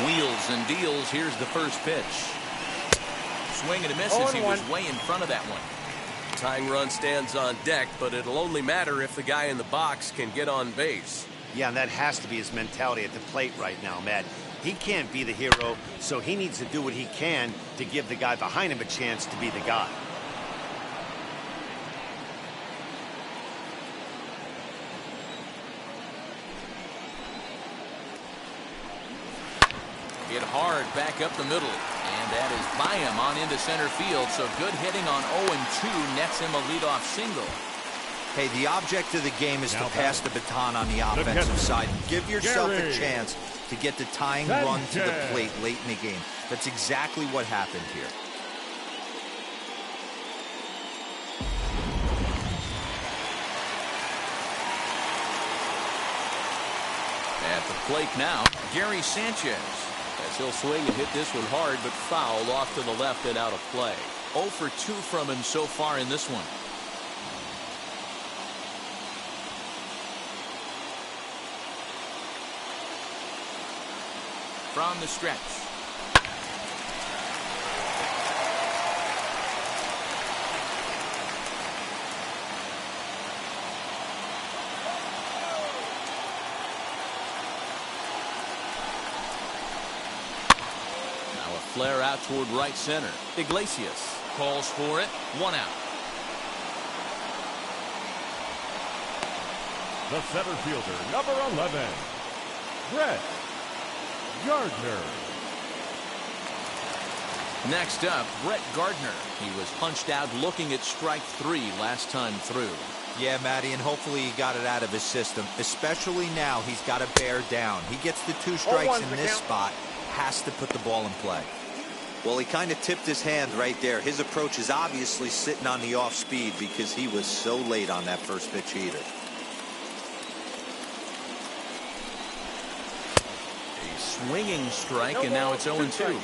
Wheels and deals. Here's the first pitch. Swing and a miss as he was way in front of that one.
Tying run stands on deck, but it'll only matter if the guy in the box can get on base.
Yeah, and that has to be his mentality at the plate right now, Matt. He can't be the hero, so he needs to do what he can to give the guy behind him a chance to be the guy.
Hit hard back up the middle. And that is by him on into center field. So good hitting on 0-2 nets him a leadoff single.
Hey, the object of the game is to pass the baton on the offensive side. Give yourself a chance to get the tying run to the plate late in the game. That's exactly what happened here.
At the plate now, Gary Sanchez.
As he'll swing and hit this one hard, but foul off to the left and out of play.
0 for 2 from him so far in this one. From the stretch. Flare out toward right center. Iglesias calls for it. 1 out.
The center fielder, number 11, Brett Gardner.
Next up, Brett Gardner. He was punched out looking at strike 3 last time through.
Yeah, Matty, and hopefully he got it out of his system. Especially now, he's got to bear down. He gets the 2 strikes in this spot. Has to put the ball in play. Well, he kind of tipped his hand right there. His approach is obviously sitting on the off speed because he was so late on that first pitch heater.
A swinging strike, and now it's 0-2.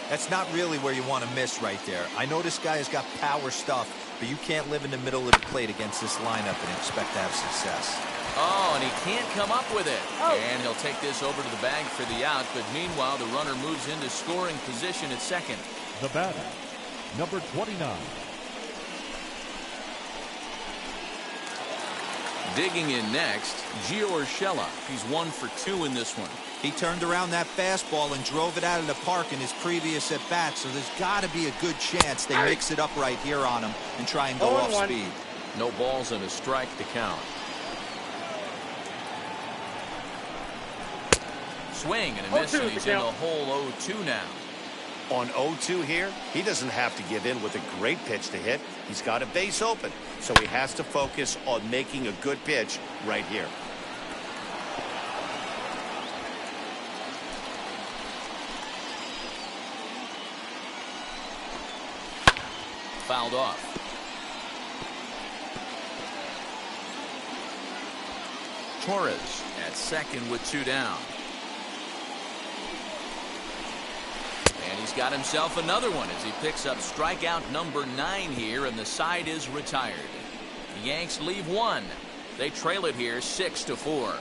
That's not really where you want to miss right there. I know this guy has got power stuff, but you can't live in the middle of the plate against this lineup and expect to have success.
Oh, and he can't come up with it. And he'll take this over to the bag for the out, but meanwhile, the runner moves into scoring position at second.
The batter, number 29,
Digging in next, Gio Urshela. He's 1 for 2 in this one.
He turned around that fastball and drove it out of the park in his previous at-bat, so there's got to be a good chance they mix it up right here on him and try and go off speed.
No balls and a strike to count. Swing and a miss, and he's in the hole 0-2 now.
On 0-2 here, he doesn't have to give in with a great pitch to hit. He's got a base open, so he has to focus on making a good pitch right here.
Fouled off. Torres at second with 2 down. And he's got himself another one as he picks up strikeout number 9 here, and the side is retired. The Yanks leave 1. They trail it here 6-4.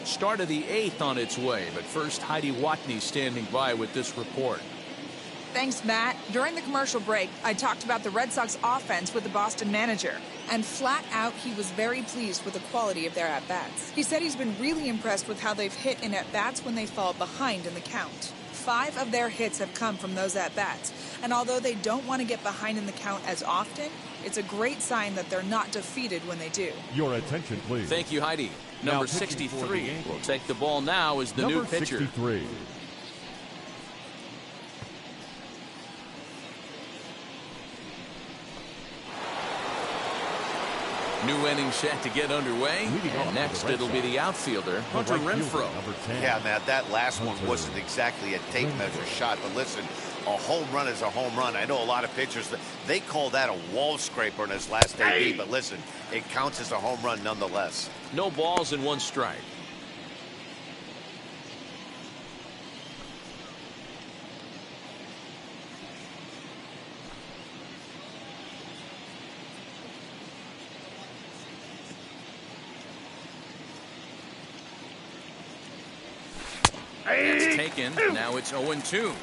Start of the 8th on its way, but first Heidi Watney standing by with this report.
Thanks, Matt. During the commercial break, I talked about the Red Sox offense with the Boston manager. And flat out, he was very pleased with the quality of their at-bats. He said he's been really impressed with how they've hit in at-bats when they fall behind in the count. 5 of their hits have come from those at-bats. And although they don't want to get behind in the count as often, it's a great sign that they're not defeated when they do.
Your attention, please.
Thank you, Heidi. Number 63 will take the ball now as the new pitcher.
63.
New inning set to get underway. And next it'll be the outfielder, Hunter Renfroe.
Yeah, Matt, that last one wasn't exactly a tape measure shot, but listen, a home run is a home run. I know a lot of pitchers, they call that a wall scraper in his last AB, but listen, it counts as a home run nonetheless.
No balls and 1 strike. That's taken. Now it's 0-2.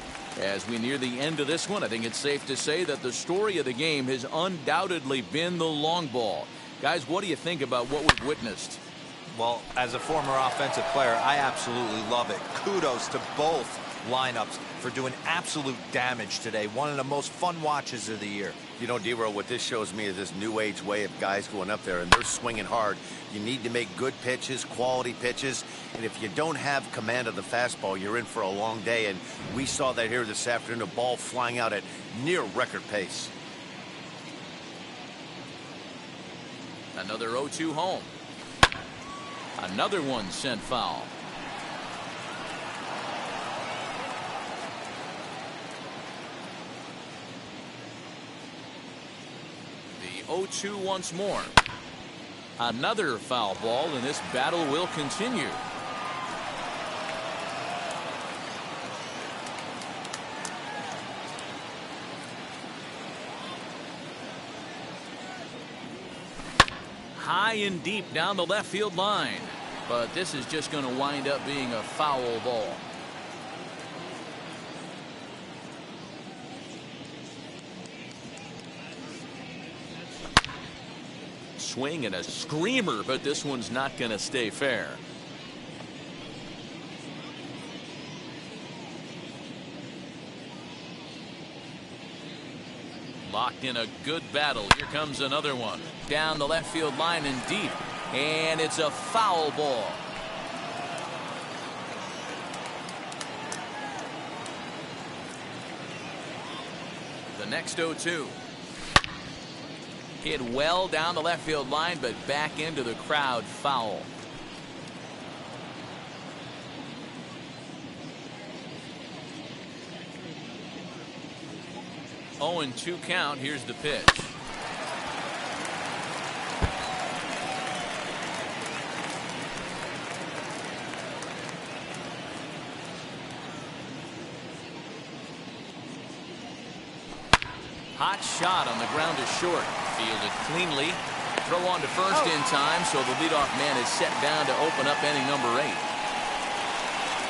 As we near the end of this one, I think it's safe to say that the story of the game has undoubtedly been the long ball. Guys, what do you think about what we've witnessed?
Well, as a former offensive player, I absolutely love it. Kudos to both lineups for doing absolute damage today. One of the most fun watches of the year.
You know, D-Row, what this shows me is this new age way of guys going up there and they're swinging hard. You need to make good pitches, quality pitches, and if you don't have command of the fastball, you're in for a long day, and we saw that here this afternoon, a ball flying out at near record pace.
Another 0-2 home. Another one sent foul. The 0-2 once more. Another foul ball, and this battle will continue. High and deep down the left field line, but this is just going to wind up being a foul ball. Swing and a screamer, but this one's not going to stay fair. Locked in a good battle. Here comes another one. Down the left field line and deep. And it's a foul ball. The next 0-2. Hit well down the left field line, but back into the crowd, foul. Oh, and 2 count. Here's the pitch. Hot shot on the ground to short. Fielded cleanly. Throw on to first in time, so the leadoff man is set down to open up inning number 8.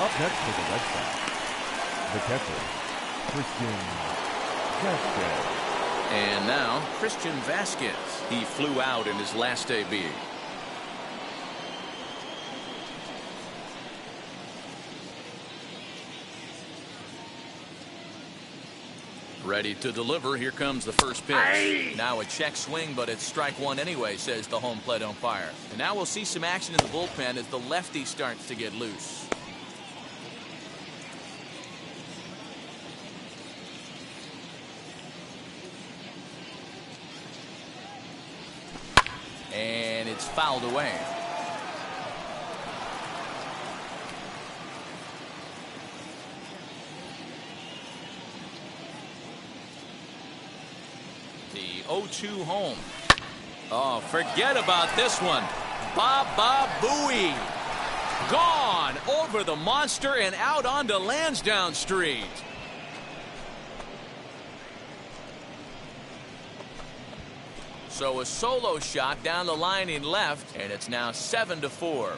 Up next for the Red Sox, the catcher, Christian Casquez.
And now Christian Vasquez. He flew out in his last AB. Ready to deliver. Here comes the first pitch. Now a check swing, but it's strike one anyway, says the home plate umpire. And now we'll see some action in the bullpen as the lefty starts to get loose. And it's fouled away. The 0-2 home. Oh, forget about this one. Baba Booey. Gone over the monster and out onto Lansdowne Street. So a solo shot down the line in left, and it's now 7-4.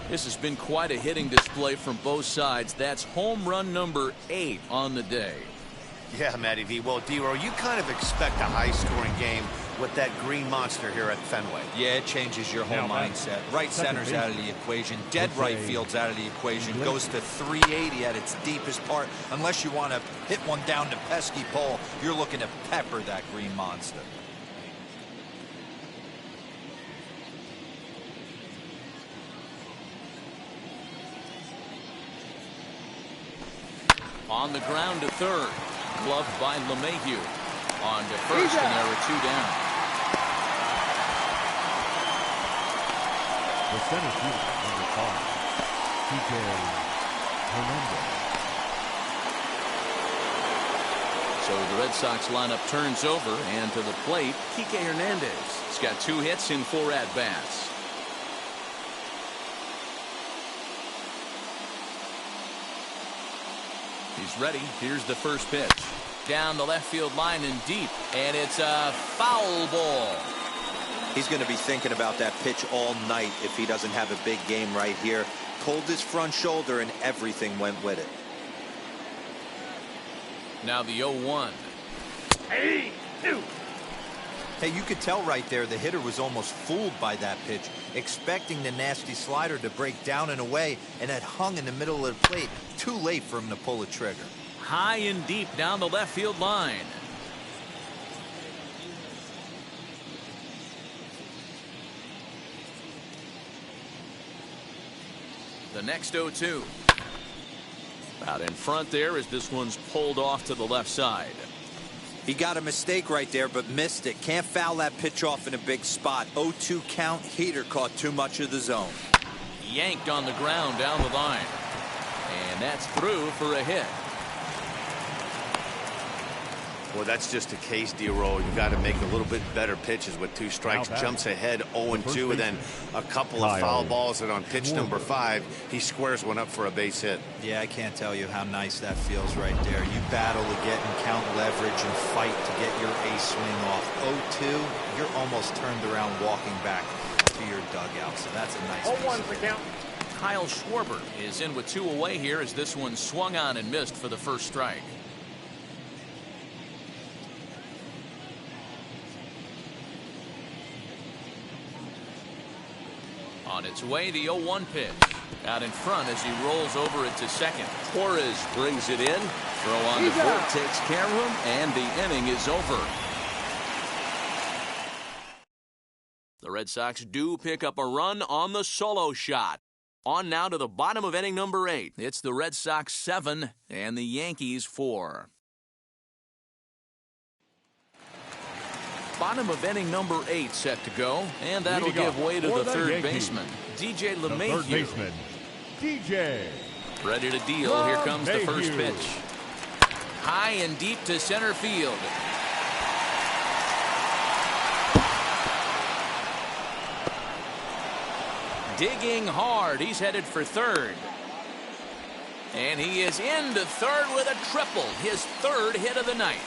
This has been quite a hitting display from both sides. That's home run number 8 on the day.
Yeah, Matty V. Well, D-Row, you kind of expect a high-scoring game with that green monster here at Fenway.
Yeah, it changes your whole mindset. Right center's out of the equation. Dead right field's out of the equation. Goes to 380 at its deepest part. Unless you want to hit one down the pesky pole, you're looking to pepper that green monster.
On the ground to third. Gloved by LeMahieu. On to first, and there are 2 down.
The center fielder, number 5, Hernandez.
So the Red Sox lineup turns over, and to the plate, Kike Hernandez. He's got 2 hits in 4 at-bats. He's ready. Here's the first pitch. Down the left field line and deep, and it's a foul ball.
He's going to be thinking about that pitch all night if he doesn't have a big game right here. Pulled his front shoulder, and everything went with it.
Now the 0-1.
Hey, you could tell right there the hitter was almost fooled by that pitch, expecting the nasty slider to break down and away, and it hung in the middle of the plate. Too late for him to pull a trigger.
High and deep down the left field line. The next 0-2. Out in front there as this one's pulled off to the left side.
He got a mistake right there, but missed it. Can't foul that pitch off in a big spot. 0-2 count. Heater caught too much of the zone.
Yanked on the ground down the line. And that's through for a hit.
Well, that's just a case, D-Roll. You got to make a little bit better pitches with 2 strikes. Jumps ahead 0-2, and then a couple of foul balls. And on pitch number 5, he squares one up for a base hit.
Yeah, I can't tell you how nice that feels right there. You battle to get and count leverage and fight to get your ace swing off. 0-2, you're almost turned around walking back to your dugout. So that's a nice
0-1 for count.
Kyle Schwarber is in with 2 away here as this one swung on and missed for the first strike. On its way, the 0-1 pitch. Out in front as he rolls over it to second.
Torres brings it in. Throw on the foot, takes care of him, and the inning is over.
The Red Sox do pick up a run on the solo shot. On now to the bottom of inning number 8. It's the Red Sox 7 and the Yankees 4. Bottom of inning number 8 set to go, and that'll give way to the third baseman, DJ LeMahieu.
Third baseman, DJ.
Ready to deal. Here comes the first pitch. High and deep to center field. Digging hard. He's headed for third. And he is into third with a triple. His 3rd hit of the night.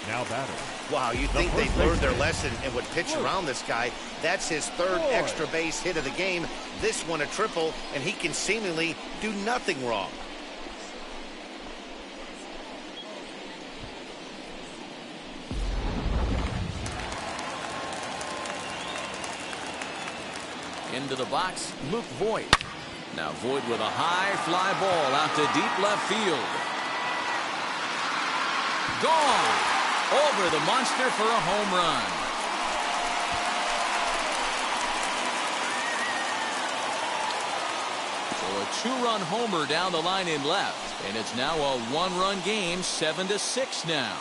Now batter,
Wow, you'd think they'd learned their lesson and would pitch around this guy. That's his third extra base hit of the game. This one a triple, and he can seemingly do nothing wrong.
Into the box, Luke Voigt. Now Voigt with a high fly ball out to deep left field. Gone! Over the monster for a home run. So a two-run homer down the line in left. And it's now a one-run game, 7-6 now.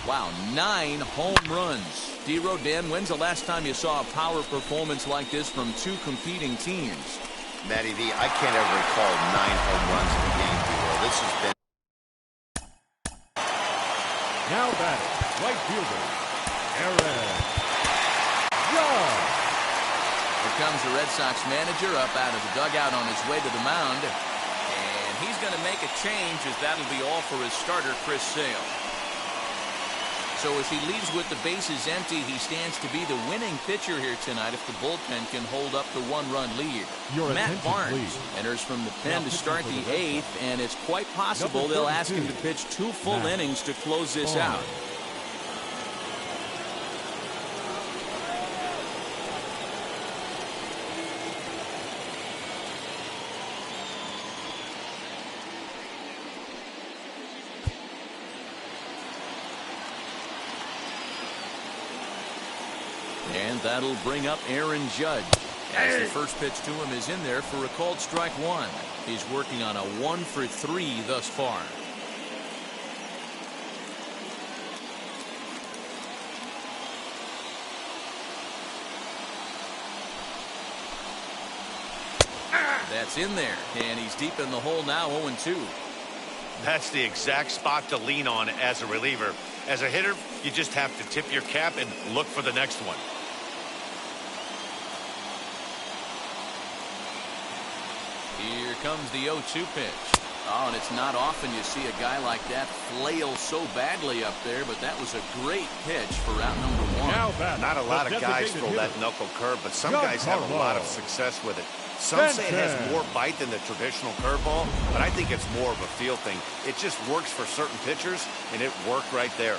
Wow, 9 home runs. D-Row, Dan, when's the last time you saw a power performance like this from two competing teams?
Matty V, I can't ever recall 9 home runs in a game, D-Row. This has been...
Now batting, right fielder, Aaron Judge.
Here comes the Red Sox manager up out of the dugout on his way to the mound. And he's going to make a change, as that'll be all for his starter, Chris Sale. So as he leaves with the bases empty, he stands to be the winning pitcher here tonight if the bullpen can hold up the one-run lead. Matt Barnes enters from the pen to start the 8th, and it's quite possible they'll ask him to pitch 2 full innings to close this out. And that'll bring up Aaron Judge, as the first pitch to him is in there for a called strike 1. He's working on a 1-for-3 thus far. That's in there, and he's deep in the hole now, 0-2.
That's the exact spot to lean on as a reliever. As a hitter, you just have to tip your cap and look for the next one.
Here comes the 0-2 pitch. Oh, and it's not often you see a guy like that flail so badly up there, but that was a great pitch for out number 1.
Not a lot of guys throw that knuckle curve, but some guys have a lot of success with it. Some say it has more bite than the traditional curveball, but I think it's more of a feel thing. It just works for certain pitchers, and it worked right there.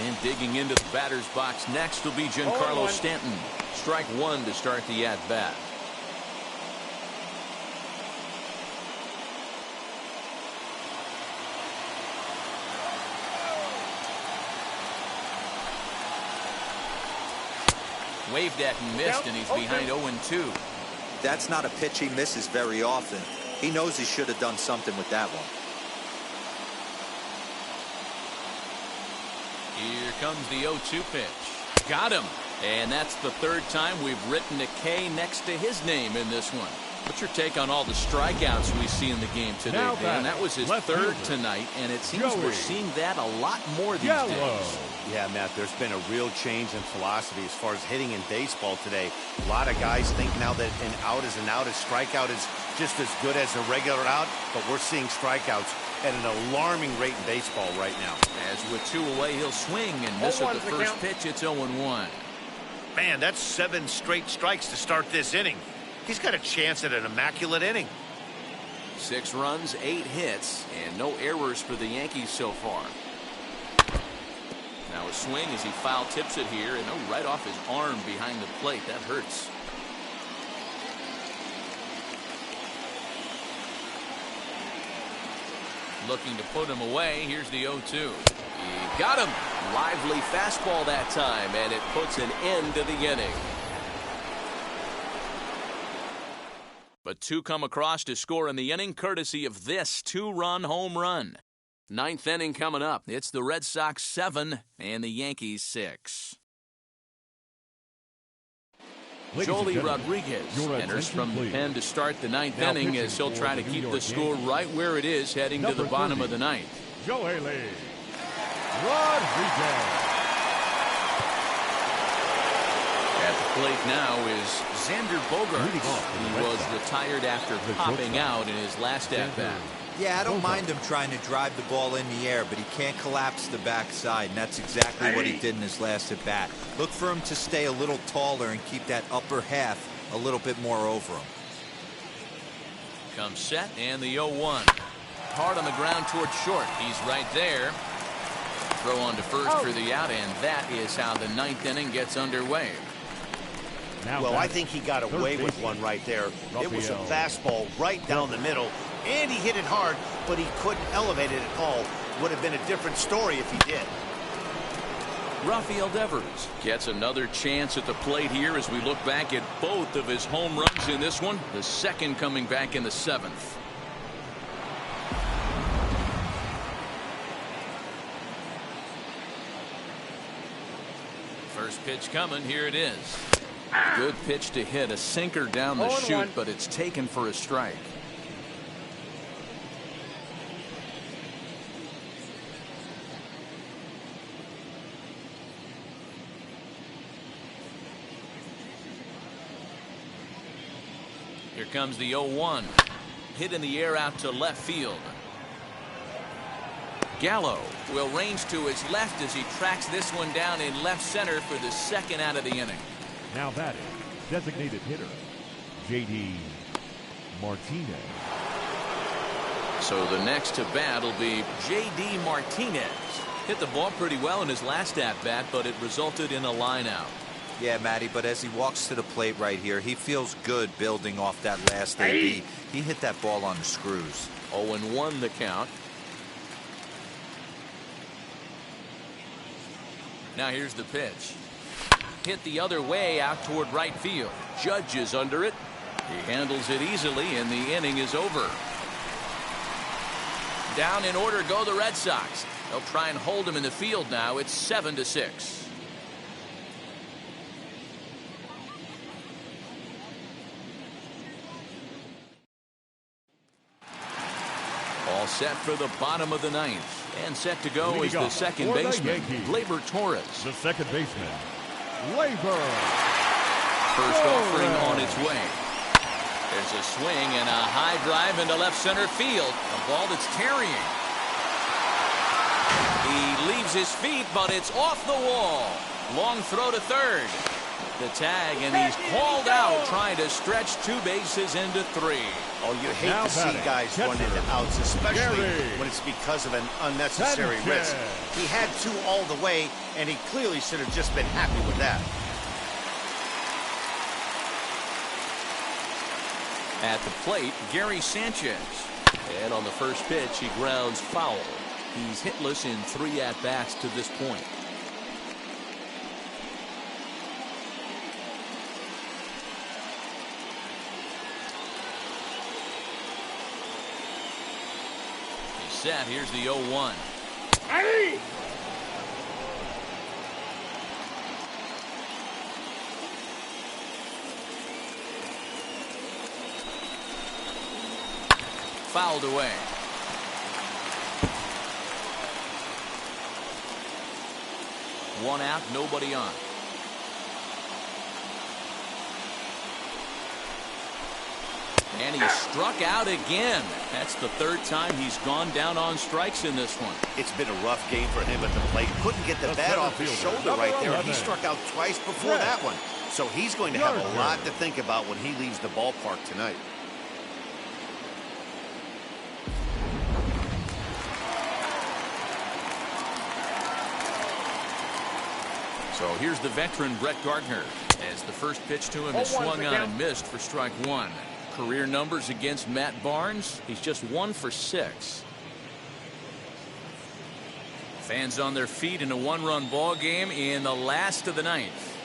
And digging into the batter's box next will be Giancarlo Stanton. Strike 1 to start the at-bat. Waved at and missed, and he's behind 0-2.
That's not a pitch he misses very often. He knows he should have done something with that one.
Here comes the 0-2 pitch. Got him. And that's the 3rd time we've written a K next to his name in this one. What's your take on all the strikeouts we see in the game today, Dan? That was his 3rd tonight, and it seems we're seeing that a lot more these days.
Yeah, Matt, there's been a real change in philosophy as far as hitting in baseball today. A lot of guys think now that an out is an out, a strikeout is just as good as a regular out, but we're seeing strikeouts at an alarming rate in baseball right now.
As with 2 away, he'll swing and miss at the first pitch. It's 0-1.
Man, that's 7 straight strikes to start this inning. He's got a chance at an immaculate inning.
6 runs, 8 hits, and no errors for the Yankees so far. Now a swing as he foul tips it here, and right off his arm behind the plate. That hurts. Looking to put him away. Here's the 0-2. He got him. Lively fastball that time, and it puts an end to the inning. But 2 come across to score in the inning, courtesy of this 2-run home run. 9th inning coming up. It's the Red Sox 7 and the Yankees 6. Jolie Rodriguez enters from the pen to start the 9th inning, as he'll try to keep the score right where it is heading to the bottom of the 9th.
Jolie. Rodriguez.
At the plate now is Xander Bogaerts. He was retired after popping out in his last at-bat.
Yeah, I don't mind him trying to drive the ball in the air, but he can't collapse the backside, and that's exactly what he did in his last at-bat. Look for him to stay a little taller and keep that upper half a little bit more over him.
Comes set, and the 0-1. Hard on the ground towards short. He's right there. Throw on to first for the out, and that is how the ninth inning gets underway.
Well, I think he got away with one right there. It was a fastball right down the middle, and he hit it hard, but he couldn't elevate it at all. Would have been a different story if he did.
Rafael Devers gets another chance at the plate here as we look back at both of his home runs in this one. The second coming back in the 7th. First pitch coming. Here it is. Good pitch to hit. A sinker down the chute, but it's taken for a strike. Here comes the 0-1. Hit in the air out to left field. Gallo will range to his left as he tracks this one down in left center for the second out of the inning.
Now batting, designated hitter, J.D. Martinez.
So the next to bat will be J.D. Martinez. Hit the ball pretty well in his last at-bat, but it resulted in a line out.
Yeah, Matty, but as he walks to the plate right here, he feels good building off that last AB. He hit that ball on the screws.
0-1 the count. Now here's the pitch. Hit the other way out toward right field. Judge is under it. He handles it easily, and the inning is over. Down in order go the Red Sox. They'll try and hold him in the field now. It's 7-6. All set for the bottom of the ninth. And set to go is the second baseman, Gleyber Torres.
The second baseman, Gleyber.
First offering on its way. There's a swing and a high drive into left center field. A ball that's carrying. He leaves his feet, but it's off the wall. Long throw to third. The tag, and he's called out trying to stretch two bases into three.
Oh, you hate to see guys run into outs, especially when it's because of an unnecessary risk. He had two all the way, and he clearly should have just been happy with that.
At the plate, Gary Sanchez.
And on the first pitch, he grounds foul.
He's hitless in 3 at-bats to this point. He's set. Here's the 0-1. Fouled away. One out, nobody on. And he struck out again. That's the third time he's gone down on strikes in this one.
It's been a rough game for him at the plate. Couldn't get the bat off his shoulder right there. He struck out twice before that one. So he's going to have a lot to think about when he leaves the ballpark tonight.
So here's the veteran Brett Gardner as the first pitch to him is swung on and missed for strike one. Career numbers against Matt Barnes. He's just 1 for 6. Fans on their feet in a 1-run ball game in the last of the ninth.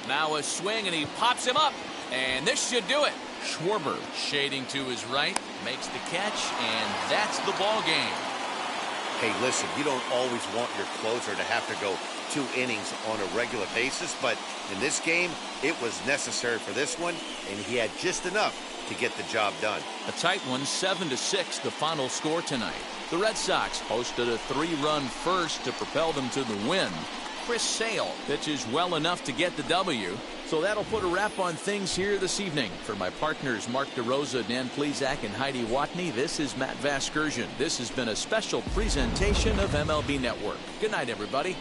Now a swing and he pops him up, and this should do it. Schwarber shading to his right, makes the catch, and that's the ball game.
Hey, listen, you don't always want your closer to have to go 2 innings on a regular basis, but in this game, it was necessary for this one, and he had just enough to get the job done.
A tight one, 7-6, the final score tonight. The Red Sox posted a 3-run first to propel them to the win. Chris Sale pitches well enough to get the W. So that'll put a wrap on things here this evening. For my partners Mark DeRosa, Dan Plesac, and Heidi Watney, this is Matt Vasgersian. This has been a special presentation of MLB Network. Good night, everybody.